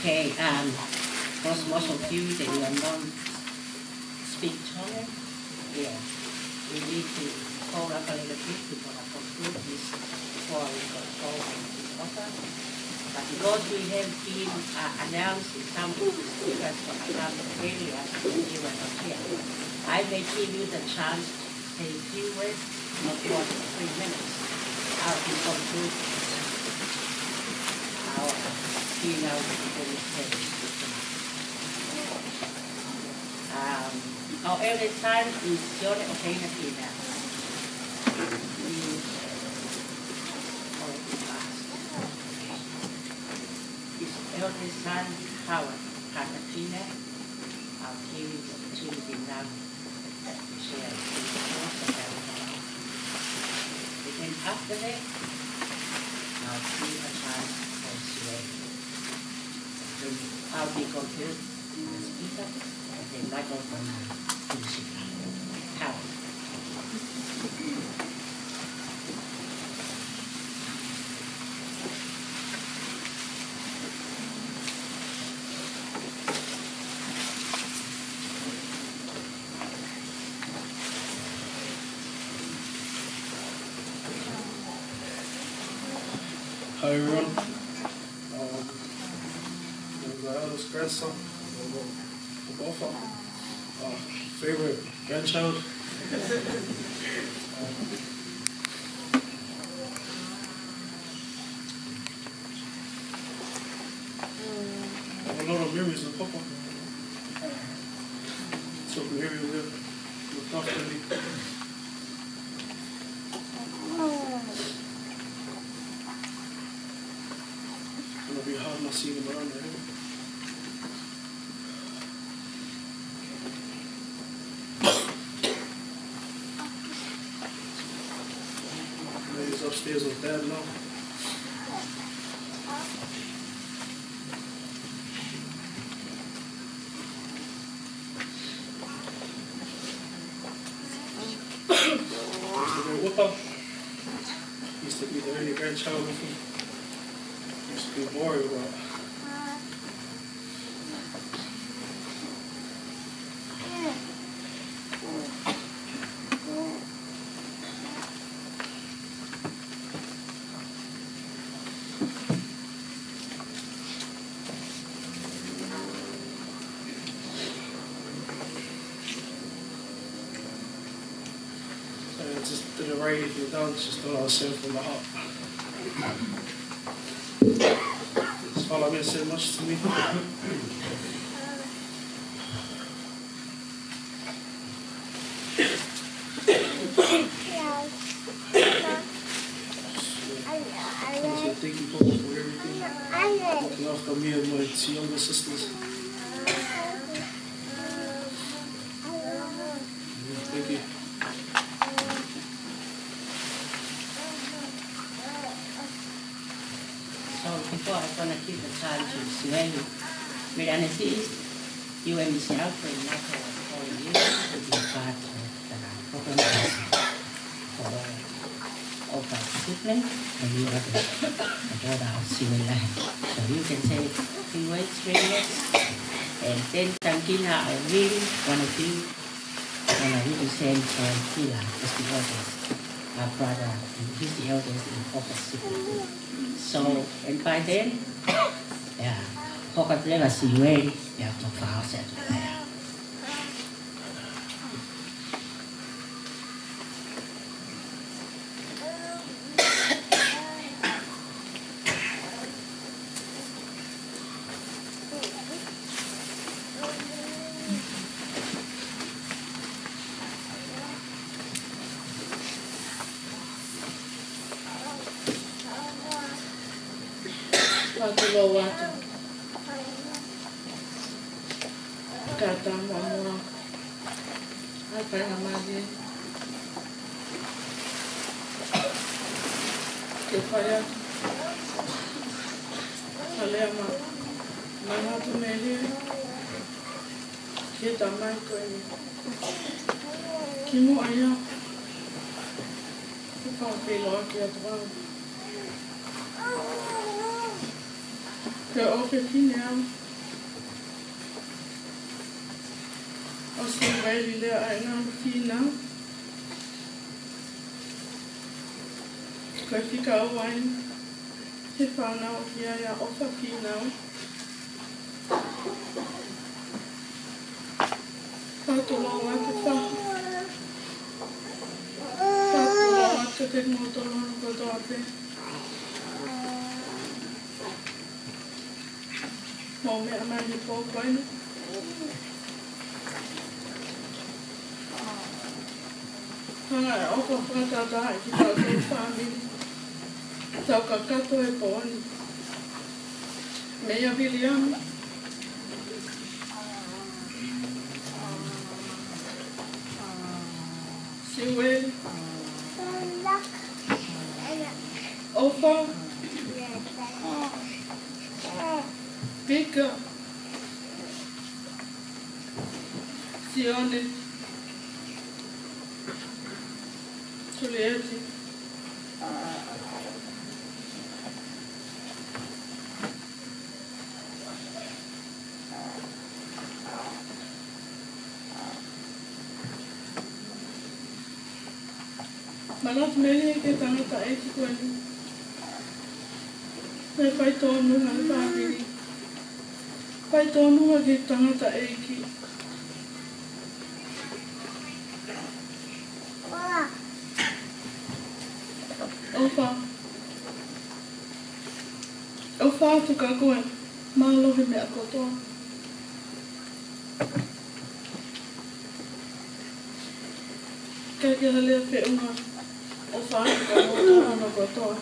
Okay, most of you that you are non-speak Tongan, yeah, we need to hold up a little bit to conclude this before we go forward to the offer. But because we have been announcing some speakers from around the area when they were not here, I may give you the chance to say a few words, not more than 3 minutes. I'll be conclude our Finau Bea service. Our eldest son is John O'Kana Tina. He already passed. His eldest son, Howard Katina, I'll give you the opportunity now to share his thoughts about him. And then after that, I'll give a chance for Suez. I'll be concluded the speaker, and then microphone to the speaker. Howard. Hi everyone. My eldest grandson, Bofa, favorite grandchild. A lot of memories of Papa. So from here we live, looked after me. It'll be hard not seeing him around there. He's upstairs with Dad now. Used to be the only grandchild with him. Used to be boring, but I just didn't write anything down, just thought I was saying from the heart. It's all I mean said much to me. Thank you, Papa, for everything. Looking after me and my 2 younger sisters. Thank you. So before I'm going to give the time to Sueli, Medanesis, you and Michelle for Michael for you to be part of the program for discipline, and you are the Sueli. So you can say 3 words, 3 minutes, and then Tankina, I really want to do, and I really send for Kila, as the eldest, our brother, and he's the eldest in Focus. So, and by then, yeah, Focus level Sueli, you have to file set there. Watulo watu. Tata mama. Apa yang namanya? Kepaya. Salema. Mama tu meli. Kita mai ko ini. Kimu ayah. Kita pilih kita tu. Ke o ke pine au. O se weli lea ai ngā Finau. Kai whika au ai. He whanau ki ai a ofa Finau. Whātolo a te whahu. Whātolo a te te ngotolo no kotoa te. Mō mea mai he pōkoina. Hanga e oka whakatata ai ki tau tau whamiri. Tau ka kato e pōni. Mea William. Siweli. Ofa. Pika. Sione. Juliette. Manat mele ke tangata e ki koeni. Me whai tōnu ngā whāpiri. Whai tōnu ke tangata e ki. Ofa. Ofa atu ka koe. Mālohe mea kotoa. Kai ke halea pe unga. Ofa atu ka kotoa no kotoa.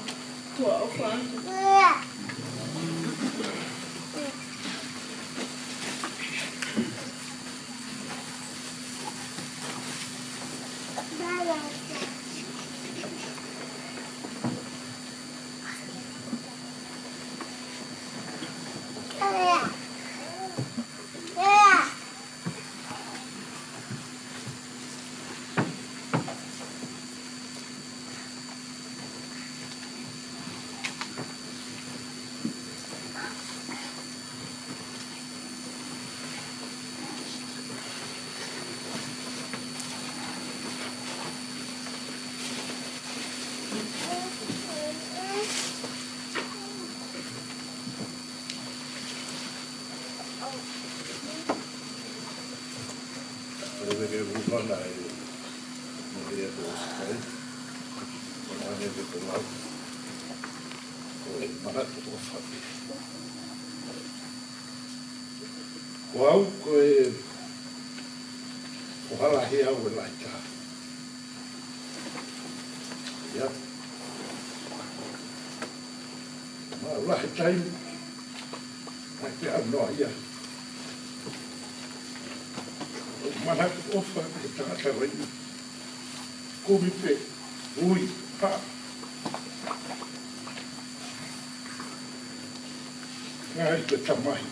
Tua ofa atu. Wow, ohala he au e laita. Ya. Ma lahi tai. Mai te anoa ia. Mana ofa e tangata rai. Komi pe. Ui. Pa. Ngai te tamai.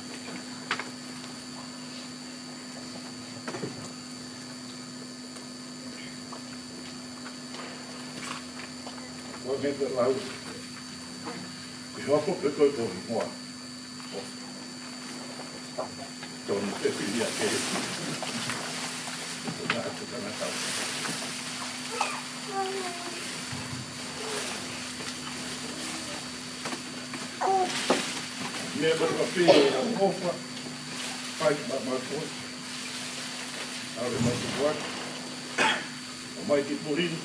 Mete lau. I hoko pe koe koe moa. Tōnu te whiria ke. Nā te tangatau. Mea barua pēo a ofa. Pai ki mā koe. Aure mai ki kuak. O mai ki purini.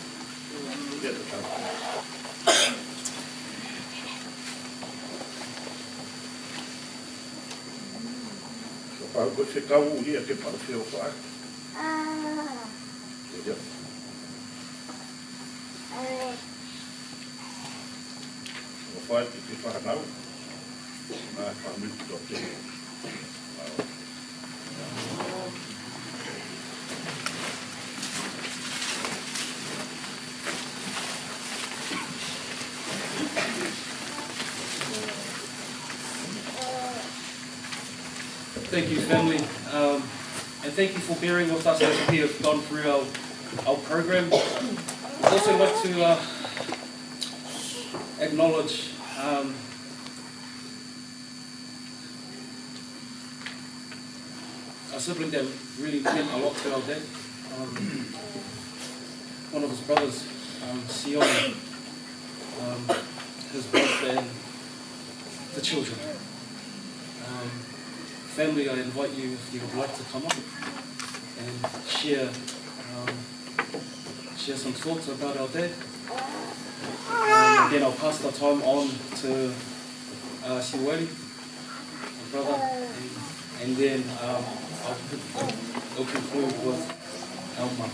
Ia te tangatau. Pau ko se kau ia ke pau se o wha. Ia. O wha te te whanau. Nā whamiti o te. Thank you, family, and thank you for bearing with us as we have gone through our program. I'd also like to acknowledge a sibling that really meant a lot to our dad. One of his brothers, Sione, his wife and the children. Family, I invite you if you would like to come up and share some thoughts about our dad. And then I'll pass the time on to Siweli, my brother, and then I'll conclude with our mum.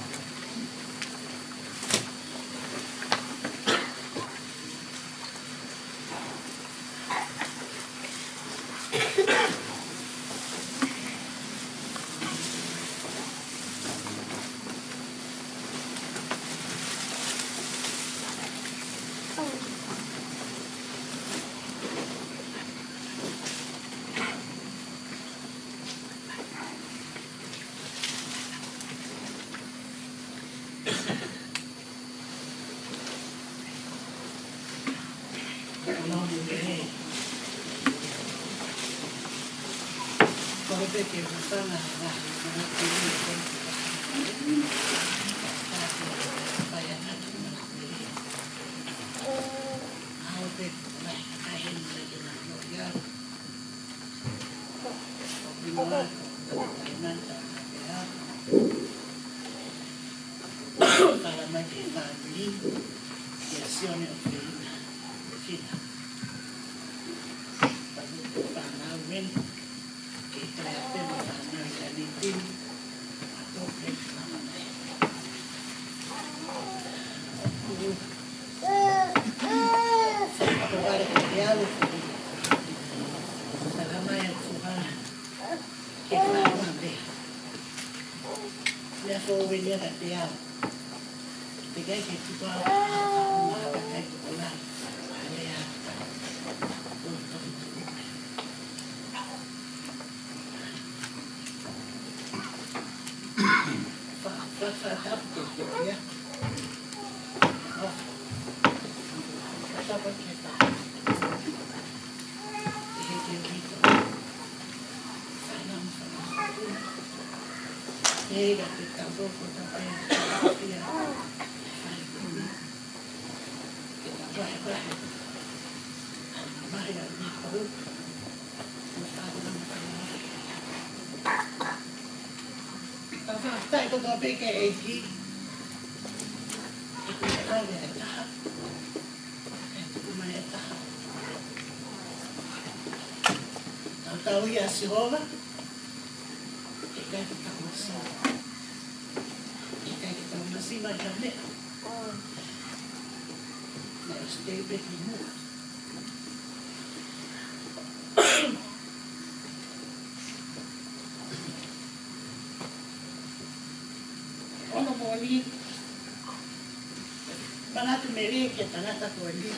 Manatu meri ke tanata ko ni.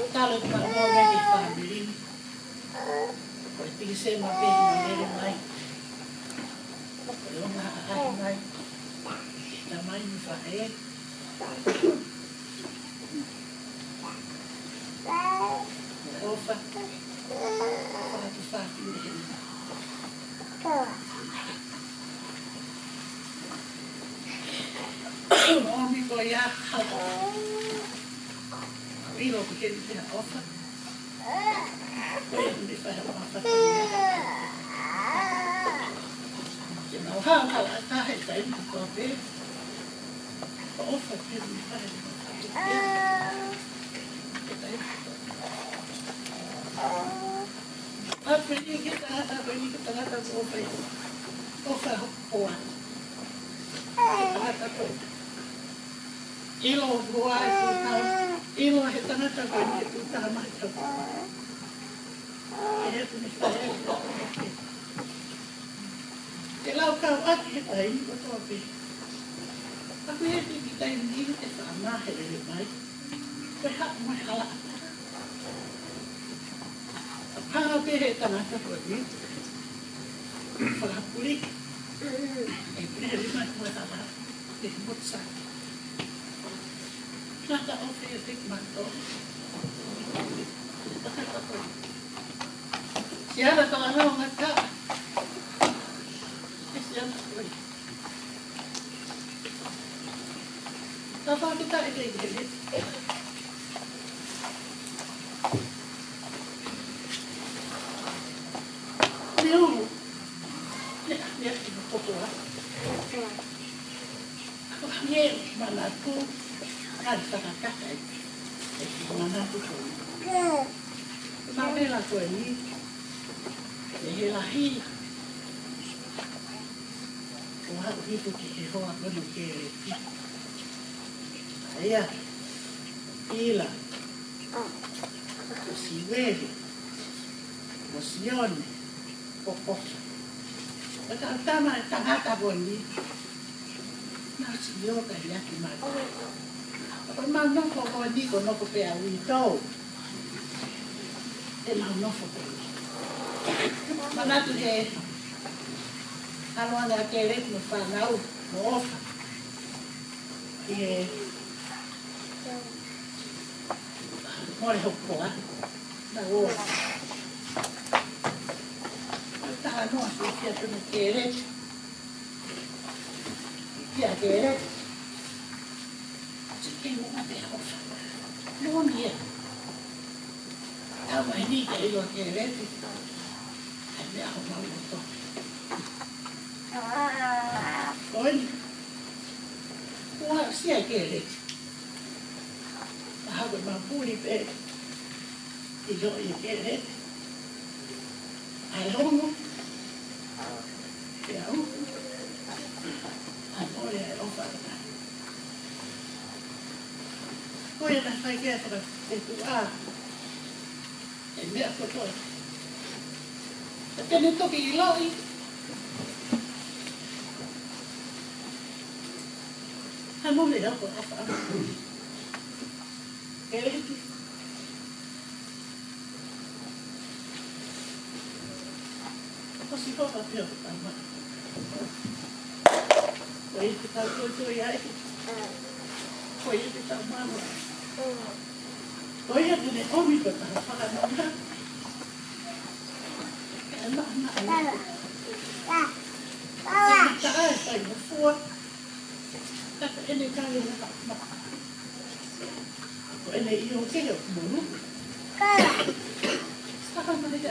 Talo pa mo me di family. Ko ti se ma pe na meri mai. Ko na ai mai. Na mai ni fa e. Ofa. Fa ti fa ti ni. Mami ko ya. Vino ko ke ni ofa. Ko ni fa ofa. Nó ha là ta hay thấy một cái biết có phải thêm phải phải đi cái ta có phải học qua ilo qua ilo hết ta ta phải đi tu ta mà cho cái tu phải cái lau cao ắt cái ấy có to gì các bé thì kita ini kita sama hari mai berhak masalah apa be tanah terbuat kalau kulit hari mai masalah disebut sah nada ofertik manto siapa kalau orang ngata Ta whakita e te hele. Me uru. Ne ati no kotoa. Ako hange mana tu. Ari whakakaka e. E ki mana tu koe. Ma mela koe ni. E he lahi. O hau hitu ki he hoa kono ke e ti. Aia. Ila. O siwele. O sione. O kosa. O tama e tangata boni. Nā si yoga i aki mai. O mau nofo boni ko nofo pe a ui tau. E mau nofo pe. Manatu he aloanga ke rek no whanau no ofa. I he more hokoa na oa. O taha noa se kia tunu ke rek. Kia ke rek. Se ke mua pe ofa. No mia. Tawa ni ke ilo ke rek. Ai mea ho mau o to. Oi. Kua sia ke rek. Hago mapuri pe. I lo i ke rek. Ai hongo. Ke au. Ai mole ai ofa. Koe na whai kia whaka e tu a. E mea kotoa. E tene toki I loi. Hai mole rau ko awha. E reki. Kosi hoka pio ko tai mai. Koe I te tau tui ai. Koe I te tau mama. Koe I te omi ko taha whakanona. E mana ai. Ta ai tai mo fua. Kata ene kai na ka. Ko ene I o ke o munu. Saka mai ka.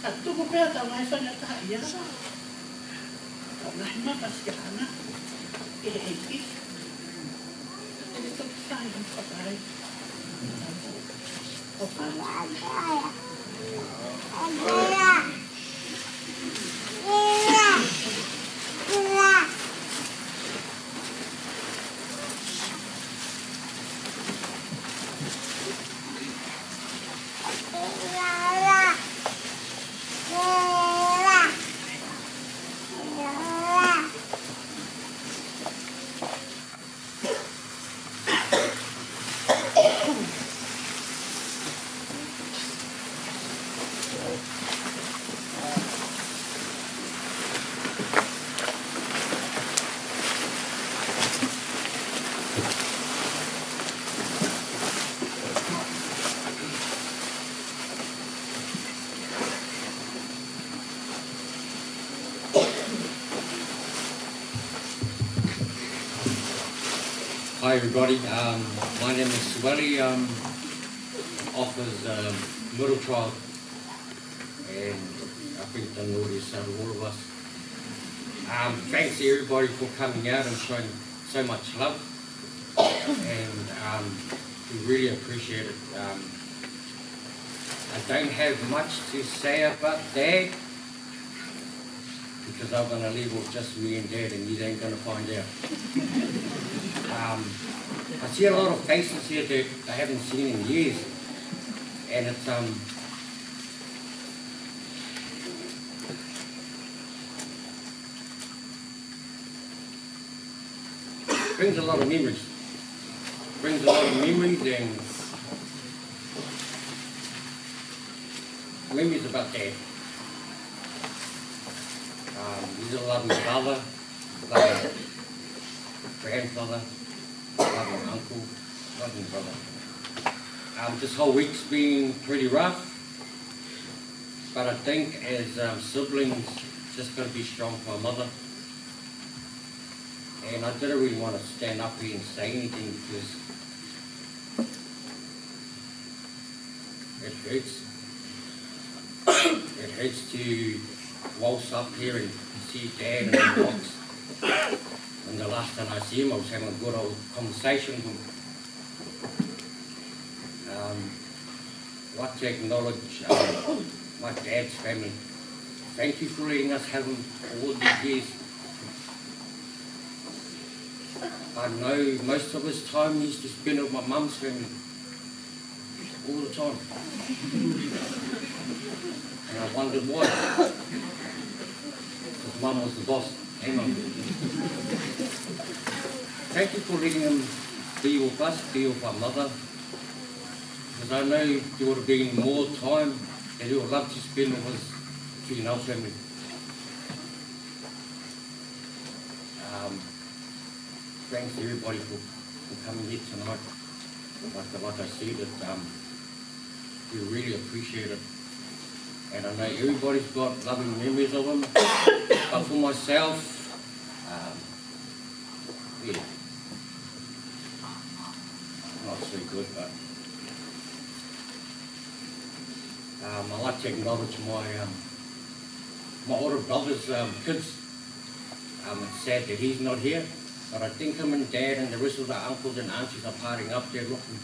A tuku pea ta mai whanga taha ia. Ka nai makas ke ana. E he ki. Ene toki tai ni whakai. O whanga. Hi everybody, my name is Suwali, offers middle child, and I think the Lord is out of all of us. Thanks to everybody for coming out and showing so much love, and we really appreciate it. I don't have much to say about Dad, because I'm going to leave with just me and Dad, and you ain't going to find out. I see a lot of faces here that I haven't seen in years, and it's brings a lot of memories. Brings a lot of memories and memories about Dad. He's a loving father, loving grandfather, loving uncle, loving brother. This whole week's been pretty rough, but I think as siblings, just got to be strong for our mother. And I didn't really want to stand up here and say anything because it hurts. It hurts to waltz up here and see Dad in the box. And the last time I see him, I was having a good old conversation with him. I'd like to acknowledge my dad's family. Thank you for letting us have him all these years. I know most of his time he used to spend with my mum's family all the time. And I wondered why. Because Mum was the boss. Hang on. Thank you for letting him be with us, be with our mother. Because I know there would have been more time that he would love to spend with his Finau family. Thanks to everybody for coming here tonight. Like I said, we really appreciate it. And I know everybody's got loving memories of him. But for myself, yeah, not so good, but I like to acknowledge my older brother's kids. It's sad that he's not here, but I think him and Dad and the rest of the uncles and aunties are partying up there looking.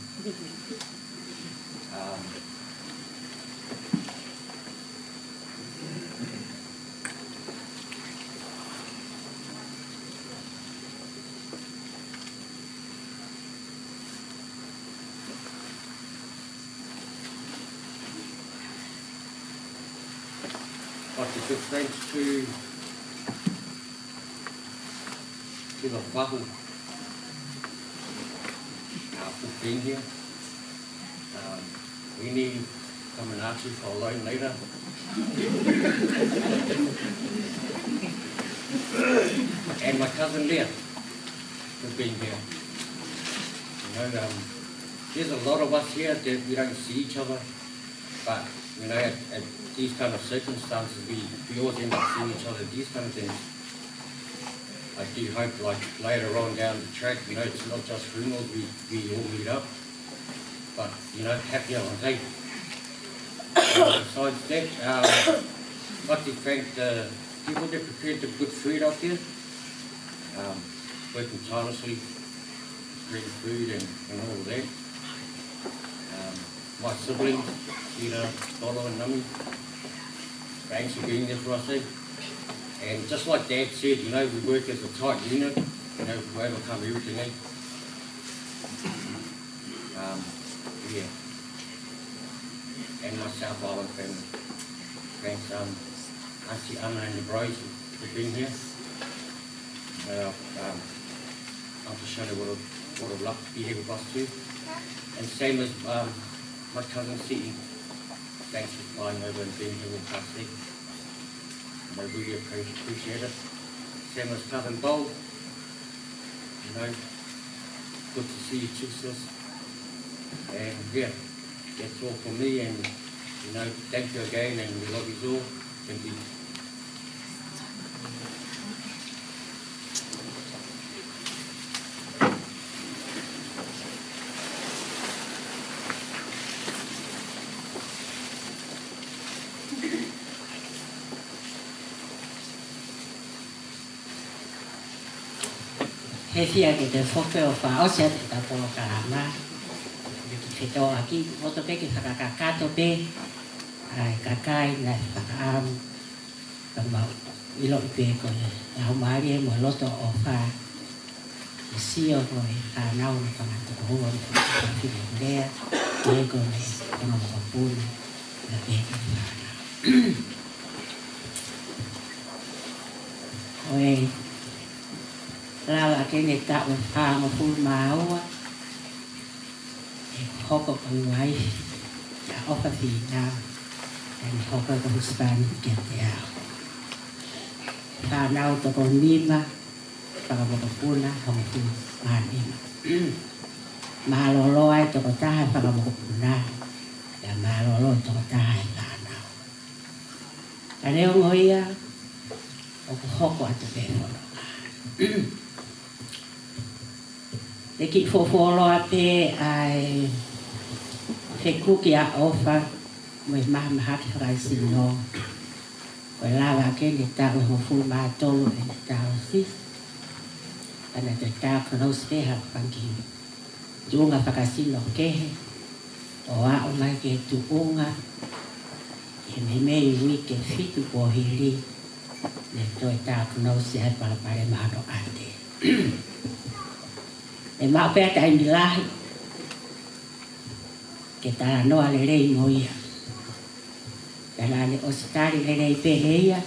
I'd like to give thanks to the whahu for being here. We need coming out to for a loan later. And my cousin Leah for being here. You know, there's a lot of us here that we don't see each other, but you know, at these kind of circumstances, we always end up seeing each other, these kind of things. I do hope, like, later on down the track, you know, it's not just funerals, we all meet up. But, you know, happy holiday. Besides that, I'd like to thank the people that prepared the good food out there. Working tirelessly, preparing food and all of that. My siblings, Peter, Dolo and Nami, thanks for being there for us, eh? And just like Dad said, you know, we work as a tight unit, you know, we overcome everything, eh? Yeah. And my South Island family. Thanks, Auntie Anna and the bros for being here. Uncle Shona would have loved to be here with us too. And same as my cousin Siti. Thanks for flying over and being here with us, eh? I really appreciate it. Same as cousin Bo. You know, good to see you too, sis. And yeah, that's all from me. And you know, thank you again, and we love you all. Thank you. He fia ke te whoke o whao sea te tatoa karama. Ke tō aki, hoto pe ki whakakakato pe. Ai kakai nai whakaamu. Ka mau ilo i pe ko e. Au maari e mo loto o wha. I sio ko e whanau ni whangato ko hoa ni whakawhiri lea. E ko me kona mwapuni. Na pe ki whanau. Oe. Lawa kene ta'u whāma pū māua. E hoko ko wai. Ka oka Finau. E hoko ko Hispani ke te au. Whanau toko mima. Whakamokopuna hamutu mānima. Mālolo ai toko taha whakamokopuna. Ia mālolo toko taha e whanau. Ka reo ngoia. O ko hoko atu pe hono. Le ki fofoloa pe ai whekuki a ofa mo maha mahaki whakaisino. Koe lawa ke ne tau ho fu mātolo e ne tau sis. Ana te tau kanau speha pangi. Tunga whakasino kehe. O a o mai ke tuunga. E me mei ui ke fitu po hiri. Ne toi tau kanau se hai palapare mahano ate. E mao pēr tai milahi. Ke tala noa le rei moia. Tala le ositari le rei peheia.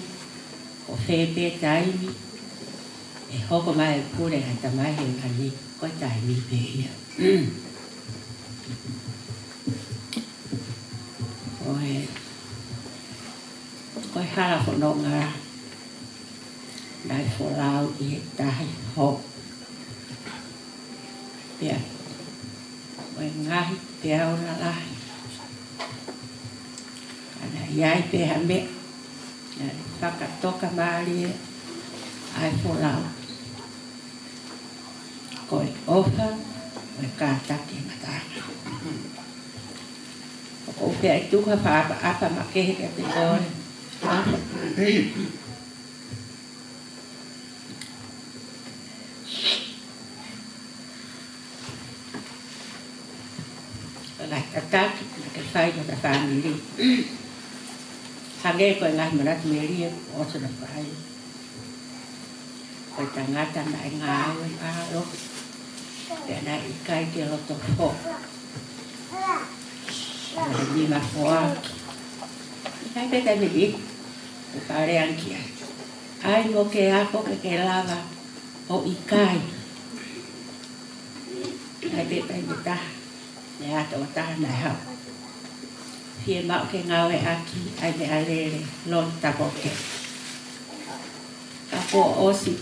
O whee pē taimi. E hoko mai e pure hai tamai he ngani. Koe taimi peheia. Koe hala whono ngā. Nai wholau I e tahi hoko. Pea, koe ngahi pea o na lahi. Ana iai pea me, nare whakatoka maari e, ai wholau. Koe ofa, koe kātaki matana. O pea I tuka whaapa makehe ka te koe. Ataki ke whai o ta whaniri. Hange koe ngai manatu meri e oso na whai. Koe tangata na e ngā au e aro. Pea na I kai ke loto fo. Koe ni ma whoa. I kai pe kai mibi. Ko pare anki ai. Ai mo ke ako ke lava o I kai. Ai pe kai mi taha. Ne ato o taha nai hau. Fie mao ke ngau e aki, ai me alere, lon tapoke. Ka po osi.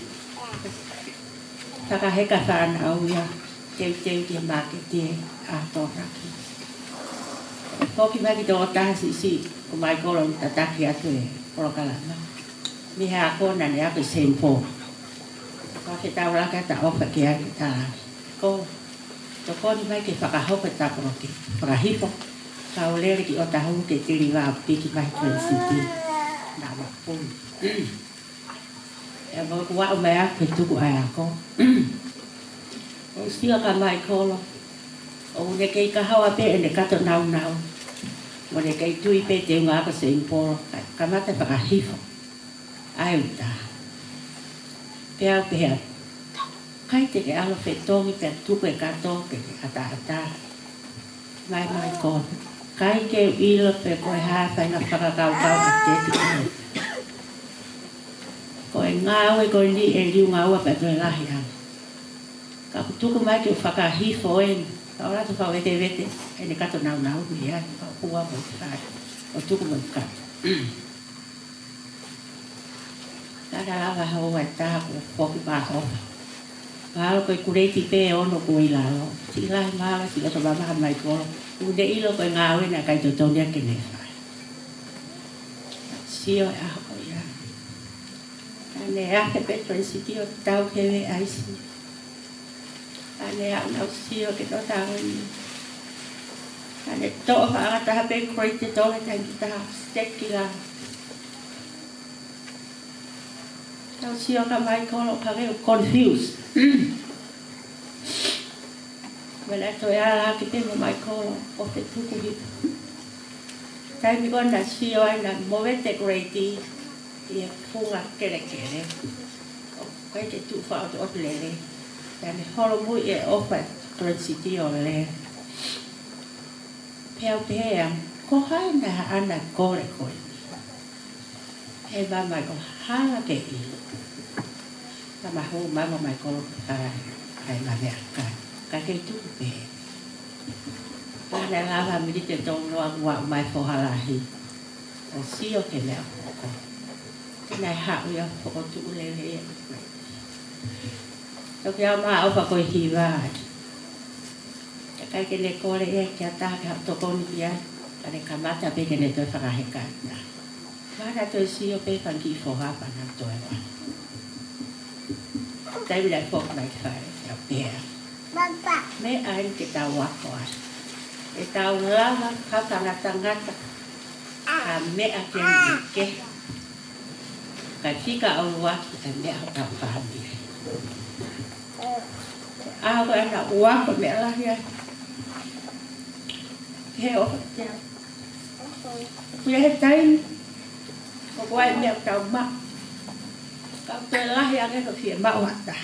Taka heka whana au ia, teu ki make te ato raki. Poki mai ki tō taha si, ko mai kolo I tataki atu e porokalama. Mi hea kona ne ako sempo. Ka whetau laka ta ofa ki aki taha. Ko to koni mai ke whakahoka taporoke, whakahifo, ka o lere ki o tahu ke tiri wā piki mai City. Nā wapun. E mo kua o mai ake tuku ai ako. O stia ka mai kolo. O une kei ka hawa pe e ne kato nau. Mo ne kei tui pe te unga ako se imporo. Ka mata whakahifo. Ai uta. Pea pea. Kai te ke alo whetongi pia tuku e kato ke ata. Mai kon. Kai ke ilo pe koe hawhai na whakakau a te koe. Koe ngāu e koe ni e riu ngāua pe koe lahi ang. Ka tuku mai ke whakahifo e. Ka ora tu whau e te vete. E ne kato nau mi ai. Ka hua mo te kai. O tuku mo te kato. Tara lawa hau e taha ko poki pāhoka. Pālo koe kureti pē ono koe I lalo. Si lahi māla si kato mamaha mai kolo. Unde ilo koe ngāwe na kai totonia ke ne whai. Sio e aho koe ia. Ane ake Petron City o tau kewe aisi. Ane au nau sio ke no tau ni. Ane toa whaangataha pe koe te tohe tangi taha. Steki la. Tau sio ka mai kolo ka reo confused. Wala to ya la ki te mo mai kolo o te tuku hipo. Tai mi kona sio ai na movete grade I e funga kere. O kai te tu wha o te otu lele. Tane holo mui e ofa City o le. Peo pea, ko hai na ana kore koe. He ba mai ko hala ke I. Ta mahu mama mai kolo ai ma mea kai. Ka kei tuku pe. Pāne lava miri te tono a mua mai whohalahi. O sio ke mea hoko. Tēnei hau ia hoko tuku lele. Toki au maa opa koe hiwa ai. Ka kai ke ne kore e kia tā ke hau tokoni pia. Ka ne kamata pe ke ne toi whakaheka. Mana toi sio pe whanki whohapa na toi wana. Tai wila whok mai whare. Ia pēr. Me ain ke tau wako ai. E tau lava kakangata-ngata. A mea ke ke. Ka tika au waki ka mea o tau whahami. A koe ana wako mea lahi ai. He o tea. Kuia he taini. O koe mea o tau ma. Ka te lahi ane no fie ma o ata.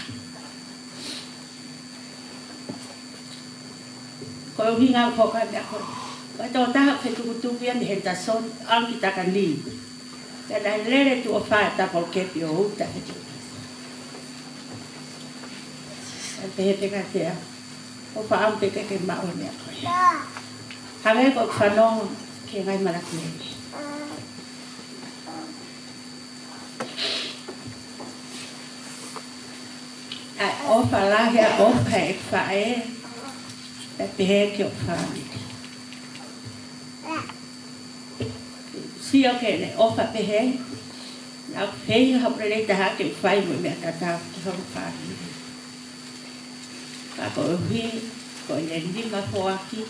Koe o hinga o koka mea koe. Koe tō taha ke tukutuki ane he ta son anki taka ni. Ka nai lere tu o whae tapol kepi o uta he tu. Ka te he peka tea. O whaampe ke mao mea koe. Hangai koe whanongo ke ngai maraki nene. Ai o whalahi a o whae whae. E pehe ki o whaami. Sia ke ne ofa pehe. Nau whei haprere taha ke whai mo mea tatau ki hau whaami. Ka ko uhi, ko ne lima poaki.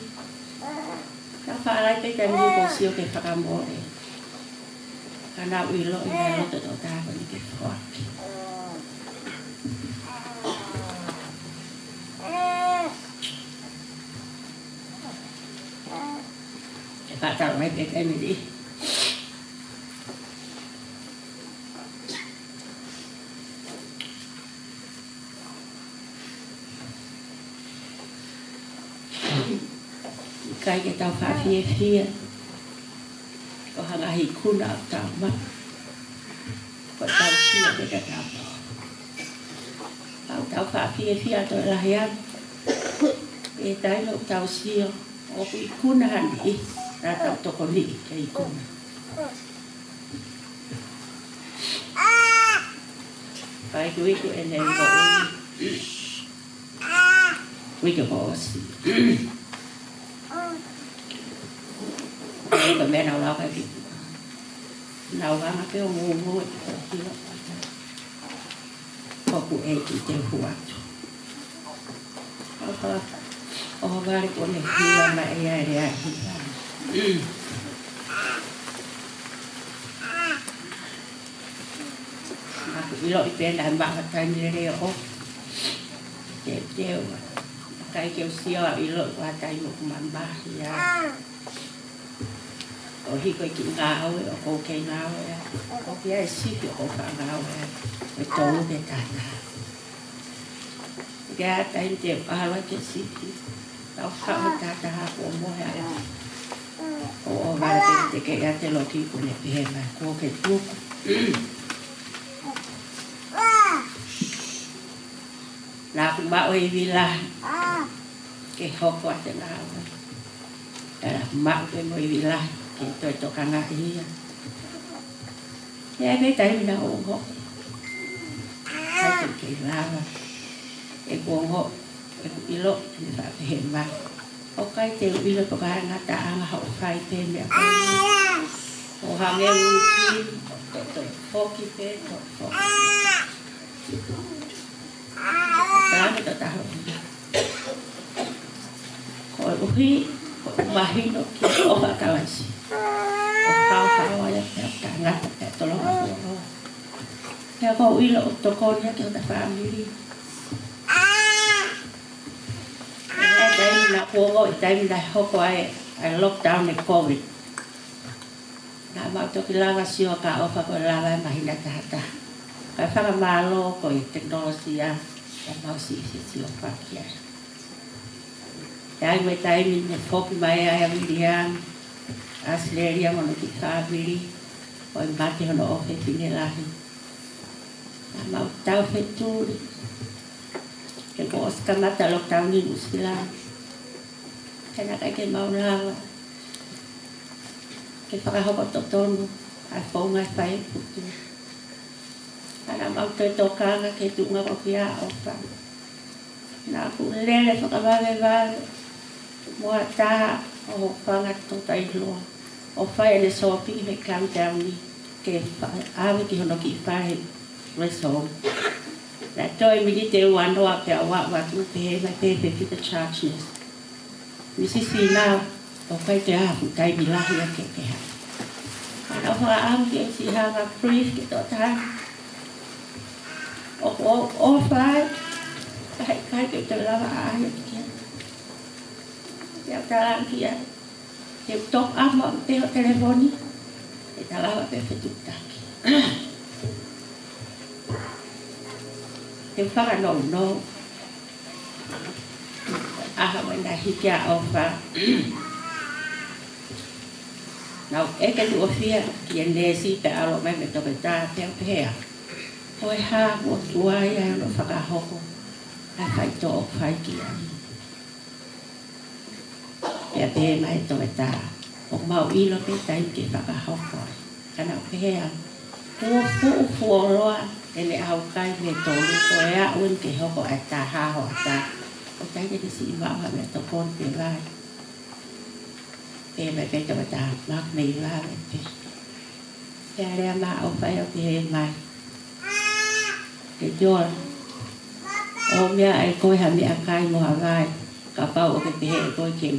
Ka whaalai pe ta ni ko sio ke whakamore. Ka nau ilo i na roto tō tāko ni ke poaki. E whātaro mai pe te miri. Kai ke tau whawhia. Ko hanga hi kuna o tau ma. Ko tau sia te ka tau. Tau whawhia to lahian. E tai lo tau sia. O ku i kuna hani. Nā tau toko ni ke i kuna. Pai ku iku e nei ko ui. Wika ko osi. Ka mea nau lau kai ki. Nau hanga ke o ngu e ki hira. Koku e ki te huatu. O hawari ko ne hira ma e ai rea hira. Aku ilo i pēnā maa taini re o. Te teo. Kai ke o sia ilo i watai mo kumambahi ya. O hiko i ki ngā aue, o kou kei ngā aue. O kia e sipi o kou wha ngā aue. E tōu te tāna. Kia taini te whāloi ke sipi. Tau whau tāta hapo o mohe aia. O wāra te kei a te loki ko ne pehe mai. Ko ke tuku. Nā ku mao i vilahi. Ke hoko a te ngā aue. Nā ku mao ke mo i vilahi. Ke toi toka ngā hia. E me tai mina o ho. Hai te kei lava. E kuongo. E ku ilo. E wha pehe mai. O kai te ilo toka ngata anga hau whai pe mea koi. O hange uki. O toi hoki pe. O hoki. Tāne to taho. Ko uhi. Ko mahino ki o whakalaisi. O hau aia pia ngata pia tolonga kuoho. Pia kou ilo o tokonia ki o ta whamiri. E taimi na kuoho i taimi na hoko ai lockdown e COVID. Nā mautoki lava sio ka ofa ko lava e mahina tahata. Kai whakamalo ko i teknolosia e mausi i se sio whakia. Ai me taimi ne foki mai ai a William. Asleria mono ki whāwiri. O i mate hono ofe pine lahi. Nā mau tau whetūri. Ke ko oska mata lockdown ni uspila. Kena kai ke mau lawa. Ke whakahoko totonu. Ai whaunga i whae putu. Nā mau te tokanga ke tunga o ki a ofa. Nā ku lele whakawale wale. Mua taha o whanga totai loa. O whae le sopi me countdown ni. Ke awe ki hono ki whae resol. La toi mi te wan hoa pe awa wa tu pe mai pe the churchness. Mrs. Finau o kai te ahu kai bilahi a ke ha. Ana hoa am ke si hanga priest ke to ta. O fai kai ke te lava a ke. Ya ta ki ya. Ke top up mo te telefoni. E ta lava pe tu ta. Te whaka no. Aha wena hikia o wha. Nau eke tu o fia ki e nesi pe alo mai me toke tā te o pehea. Hoi hā o tuai ai no whakahoko. A whai tō o whai ki ai. Pea pehe mai toke tā. O mau ilo pe tai ke whakahoko. Kana o pehea. Hua fuu roa. Ele au kai me tolu ko e a un ke hoko a ta ha ho ta o tai ke si va ha me to kon pe vai pe me pe to ta mak me va me pe ya le ma o fa o pe mai ke jo o me ai ko ha me a kai mo ha vai ka pa o ke pe ko ke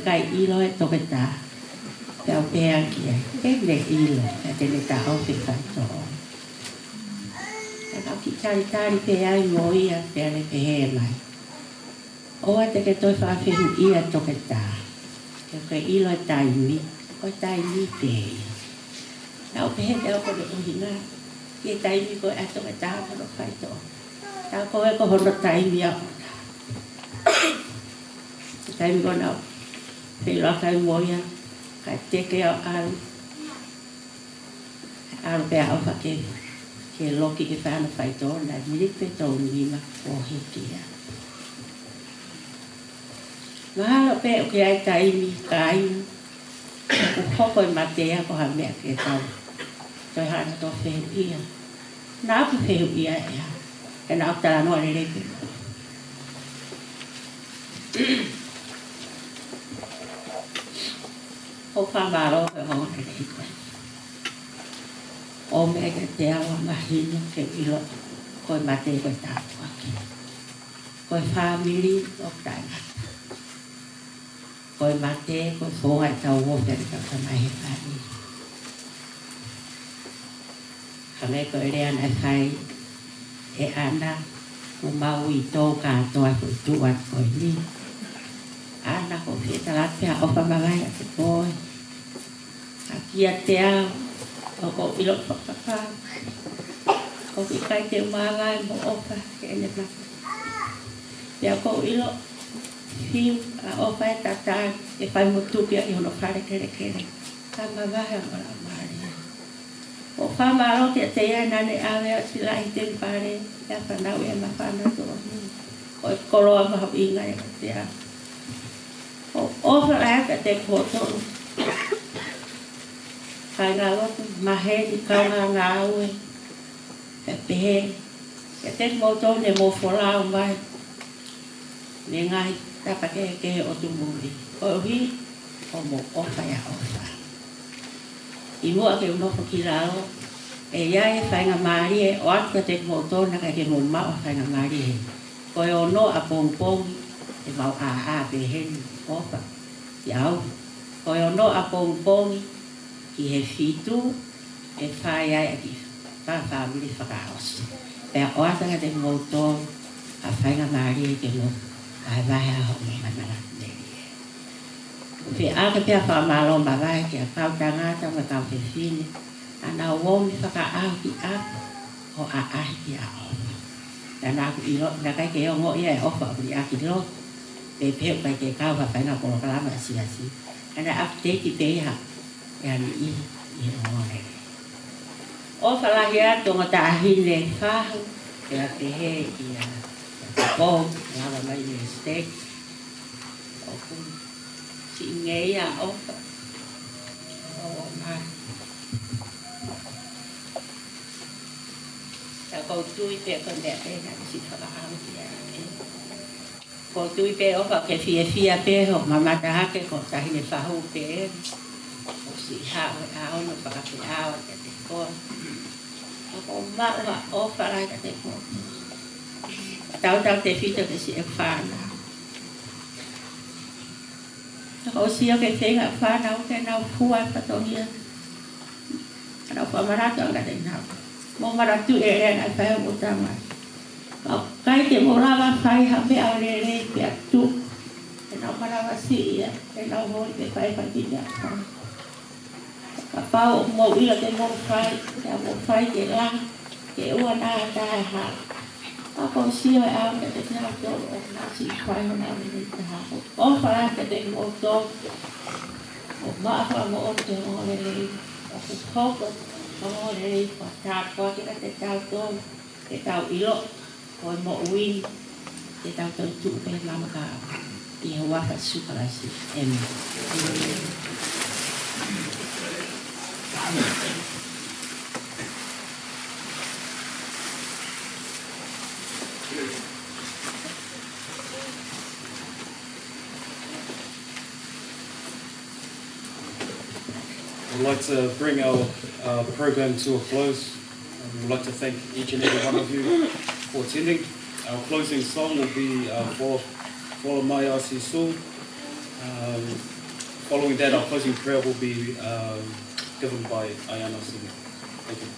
kai I lo to ke ta pe o pe a ki e le I lo te le ta o pe ka to ki tari pe ai mo ia pe ale pe he mai. O ate ke toi whawhiru ia toke tā. Ke ilo tai mi, o tai mi pe ia. Nau pe he te oko le uhina. Ke tai mi ko e toke tā kono whai tō. Tā ko e ko hono tai mi a hona. Ke tai mi ko nau. Pe ilo kai mo ia. Ka teke au aru. Aru pe au whake. Ke loki ke whana whai tō, na mirik pe tō nima o hiki a. Mahalo pe o ke ai taimi, ka aimu, o hoko I matea ko ha mea ke tau. Toi hana tō whehu ia. Nā pu whehu ia e ha. E nā utara noa re repe. Ho whamaro pe honga re repe. O me ke te awa mahina ke ilo koe mate koe tātu aki. Koe whamiri o taina. Koe mate koe whonga I tau wopere ka kamahe whani. Ka me koe rea nai whai e ana o mau I tō kātoa koe tuat koe ni. Ana ko whieta lapea o whamawai a te koe. A kia te ao. O ko ilo whakaka. Ko ki kai te umagai mo opa ke ene maka. Pea ko ilo fiu a opa e tatai e whai mo tupia I hono whare kere kere. Ka mawahe o la maria. O whamaro te ea nane awe a sila I te pare. Ea whanau e mawhana tō. O e koroa mahau inga e te a. O opa ea ka te kōtoro. Kai ngā lotu, mahe ni kaunga ngā aue, e pehe, e te moto ne mo wholao mai, ne ngai, tapake ke o tu muri, o hi, o mo ofa ya ofa. I mua ke unofo ki rao, e iai e whainga maari e, o atu ka te moto na kai ke mo mao whainga maari e, ko e ono a pongpongi, e mau a peheni, ofa, iau, ko e ono a pongpongi, ki he fitu e whai ai a ki whawhamiri whakaos. Pea oatanga te moto a whainga maari e ke mo ai wahe a hongi manara neri e. Pe ake pea whamalo mawai ki a kau tangata ma kau te whine ana womi whakaau ki apa o a ahi ki a ofa. Tana aku ilo, na kai ke ongo ia e ofa apuri aki lo. Pe peo kai ke kau whainga kolo kalama si asi. Ana aku te ki pe ha. Yani I ongore. O whalahi ato ngā tāhine whahu, te a te he I a pō, ngāra mai me steak. O kun si ngei a ofa. O mai. Ta kou tui pe kondea pe na si whakahau ki a e. Kou tui pe ofa ke fia pe ho mamata hake ko tāhine whahu pe e. Si hao e ao no whakape ao e te koa. Ako maa o wharai ka te koa. tau te whita ke si e whānau. Ho sia ke whenga whānau ke nau fua patohia. Nau whamarata anga te nau. Mō maratu e rea ngai whai o tama. Kai te mō rawa whai ha me au re re ke atu. E nau marawa si ia. E nau hori ke whai whai a whai. Ka pau mō ila te mō whai. Te mō whai ke lang. Ke ua nā tae ha. Ako sia e au ke te nau tō o nā si whai ho nā me te ha. O whai ke te mō tō. O maa mō o te mō re re. O ku koko. O re re. O tā kua ki te tau tō. Te tau ilo. O mo ui. Te tau tau tū pe mama ka. I he waka sukarasi. Amen. I'd like to bring our program to a close. We'd like to thank each and every one of you for attending. Our closing song will be For Mai Asi Su. Following that, our closing prayer will be given by Ayana Singh. Thank you.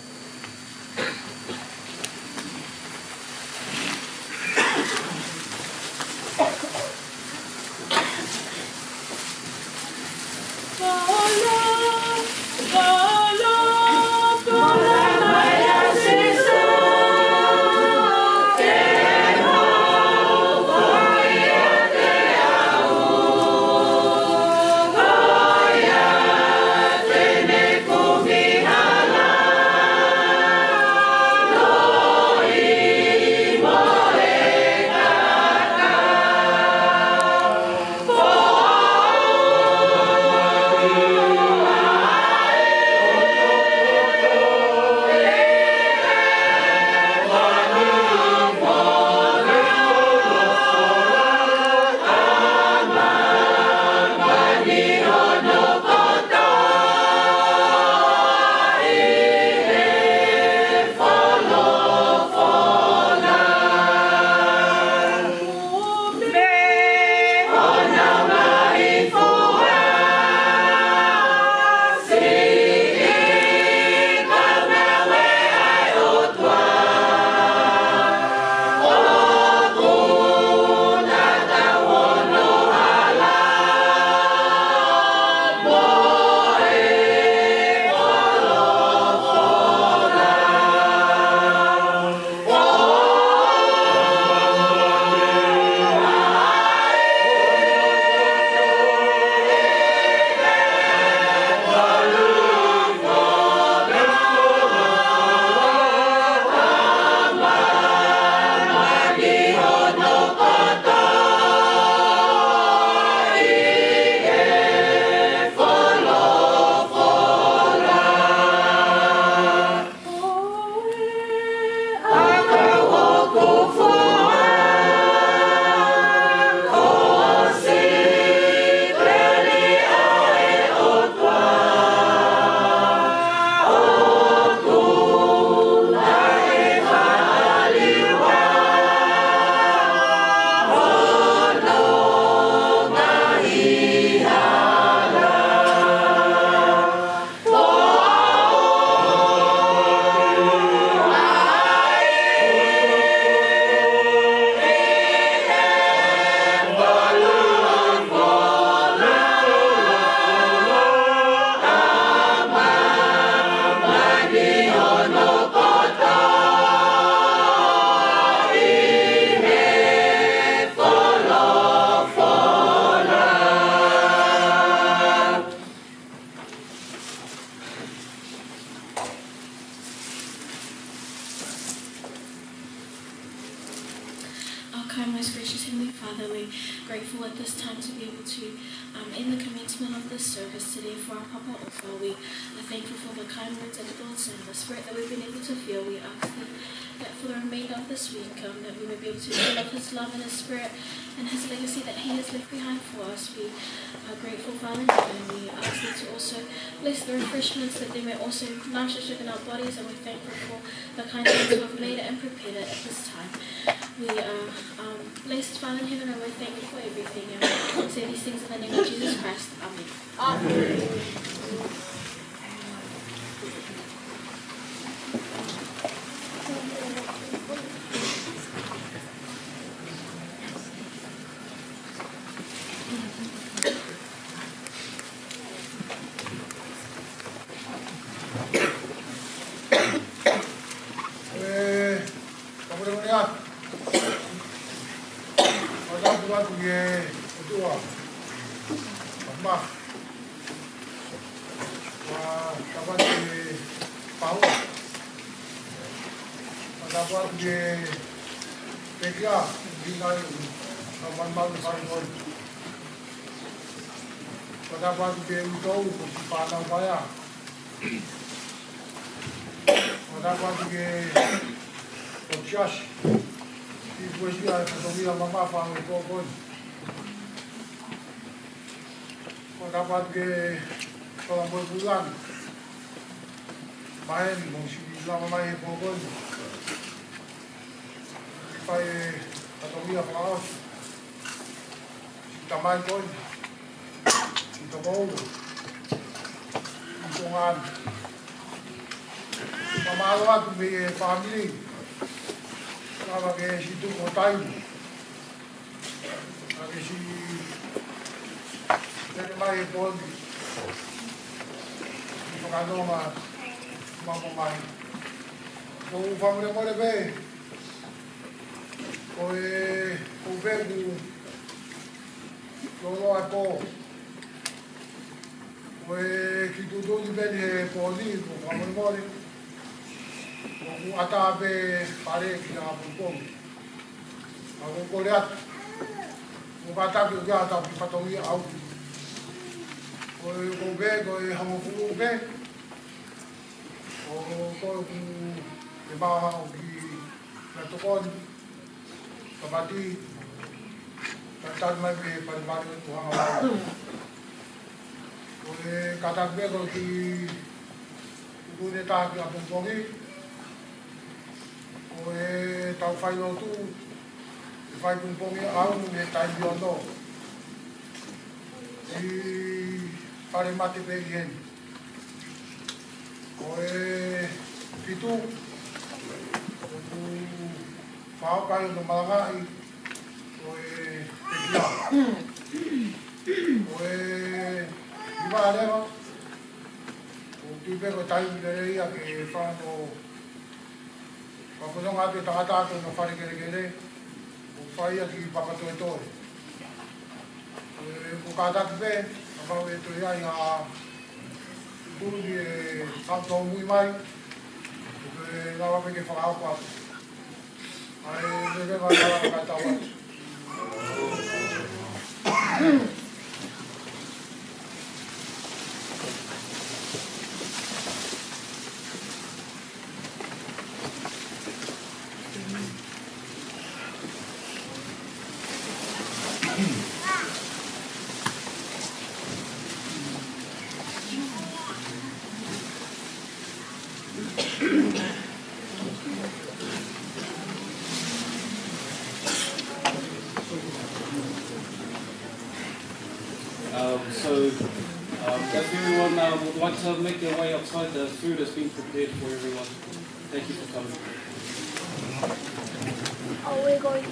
Our most gracious Heavenly Father, we're grateful at this time to be able to end the commencement of this service today for our Papa Oka. We are thankful for the kind words and thoughts and the spirit that we've been able to feel. We ask that for the remainder of this week, that we may be able to build up His love and His spirit and His legacy that He has left behind for us. We are grateful, Father, and we ask you to also bless the refreshments, that they may also nourish us in our bodies, and we're thankful for the kind hands who have laid it and prepared it at this time. We are blessed, Father in heaven, and we thank you for everything. And we say these things in the name of Jesus Christ. Amen. Amen. Dapat diberitahu si Finau Bea. Dapat dipercaya si poesia ekonomi mama fang itu pun. Dapat kalau berbulan main mesti lama main pun. Supaya ekonomi apa kita main pun. Tomolo, hitungan, pamalawan may family, sama kaya si Tuko tayo, kaya si Jeremiah Poldi, ito ka no mamamay. Kung family mo na ba kung bego, lolo ako, que tudo de bem poli, com a memória, com a tabe pare que a bom, a bom coreat, com a tabe que a tabe patomi ao, com bem, com a mão full bem, com que barra o que na tocone, tabati, cantar mais bem para baixo do hang. Kata bego ki kude ta ki apun pongi tau fai lo tu fai pun pongi au ne tai biondo pare mate pe yen pitu pau kai no malagai iba alero o tipe ko tai bidere ya ke fa no pa ko no ate ta no fare kere o fai aki pa ka to ko ka ta be pa we to ya ya ku di sa to muy mai ko la va ke fa au pa ai de va ka ta wa If everyone would like to make their way outside, the food has been prepared for everyone. Thank you for coming. Oh, we're going.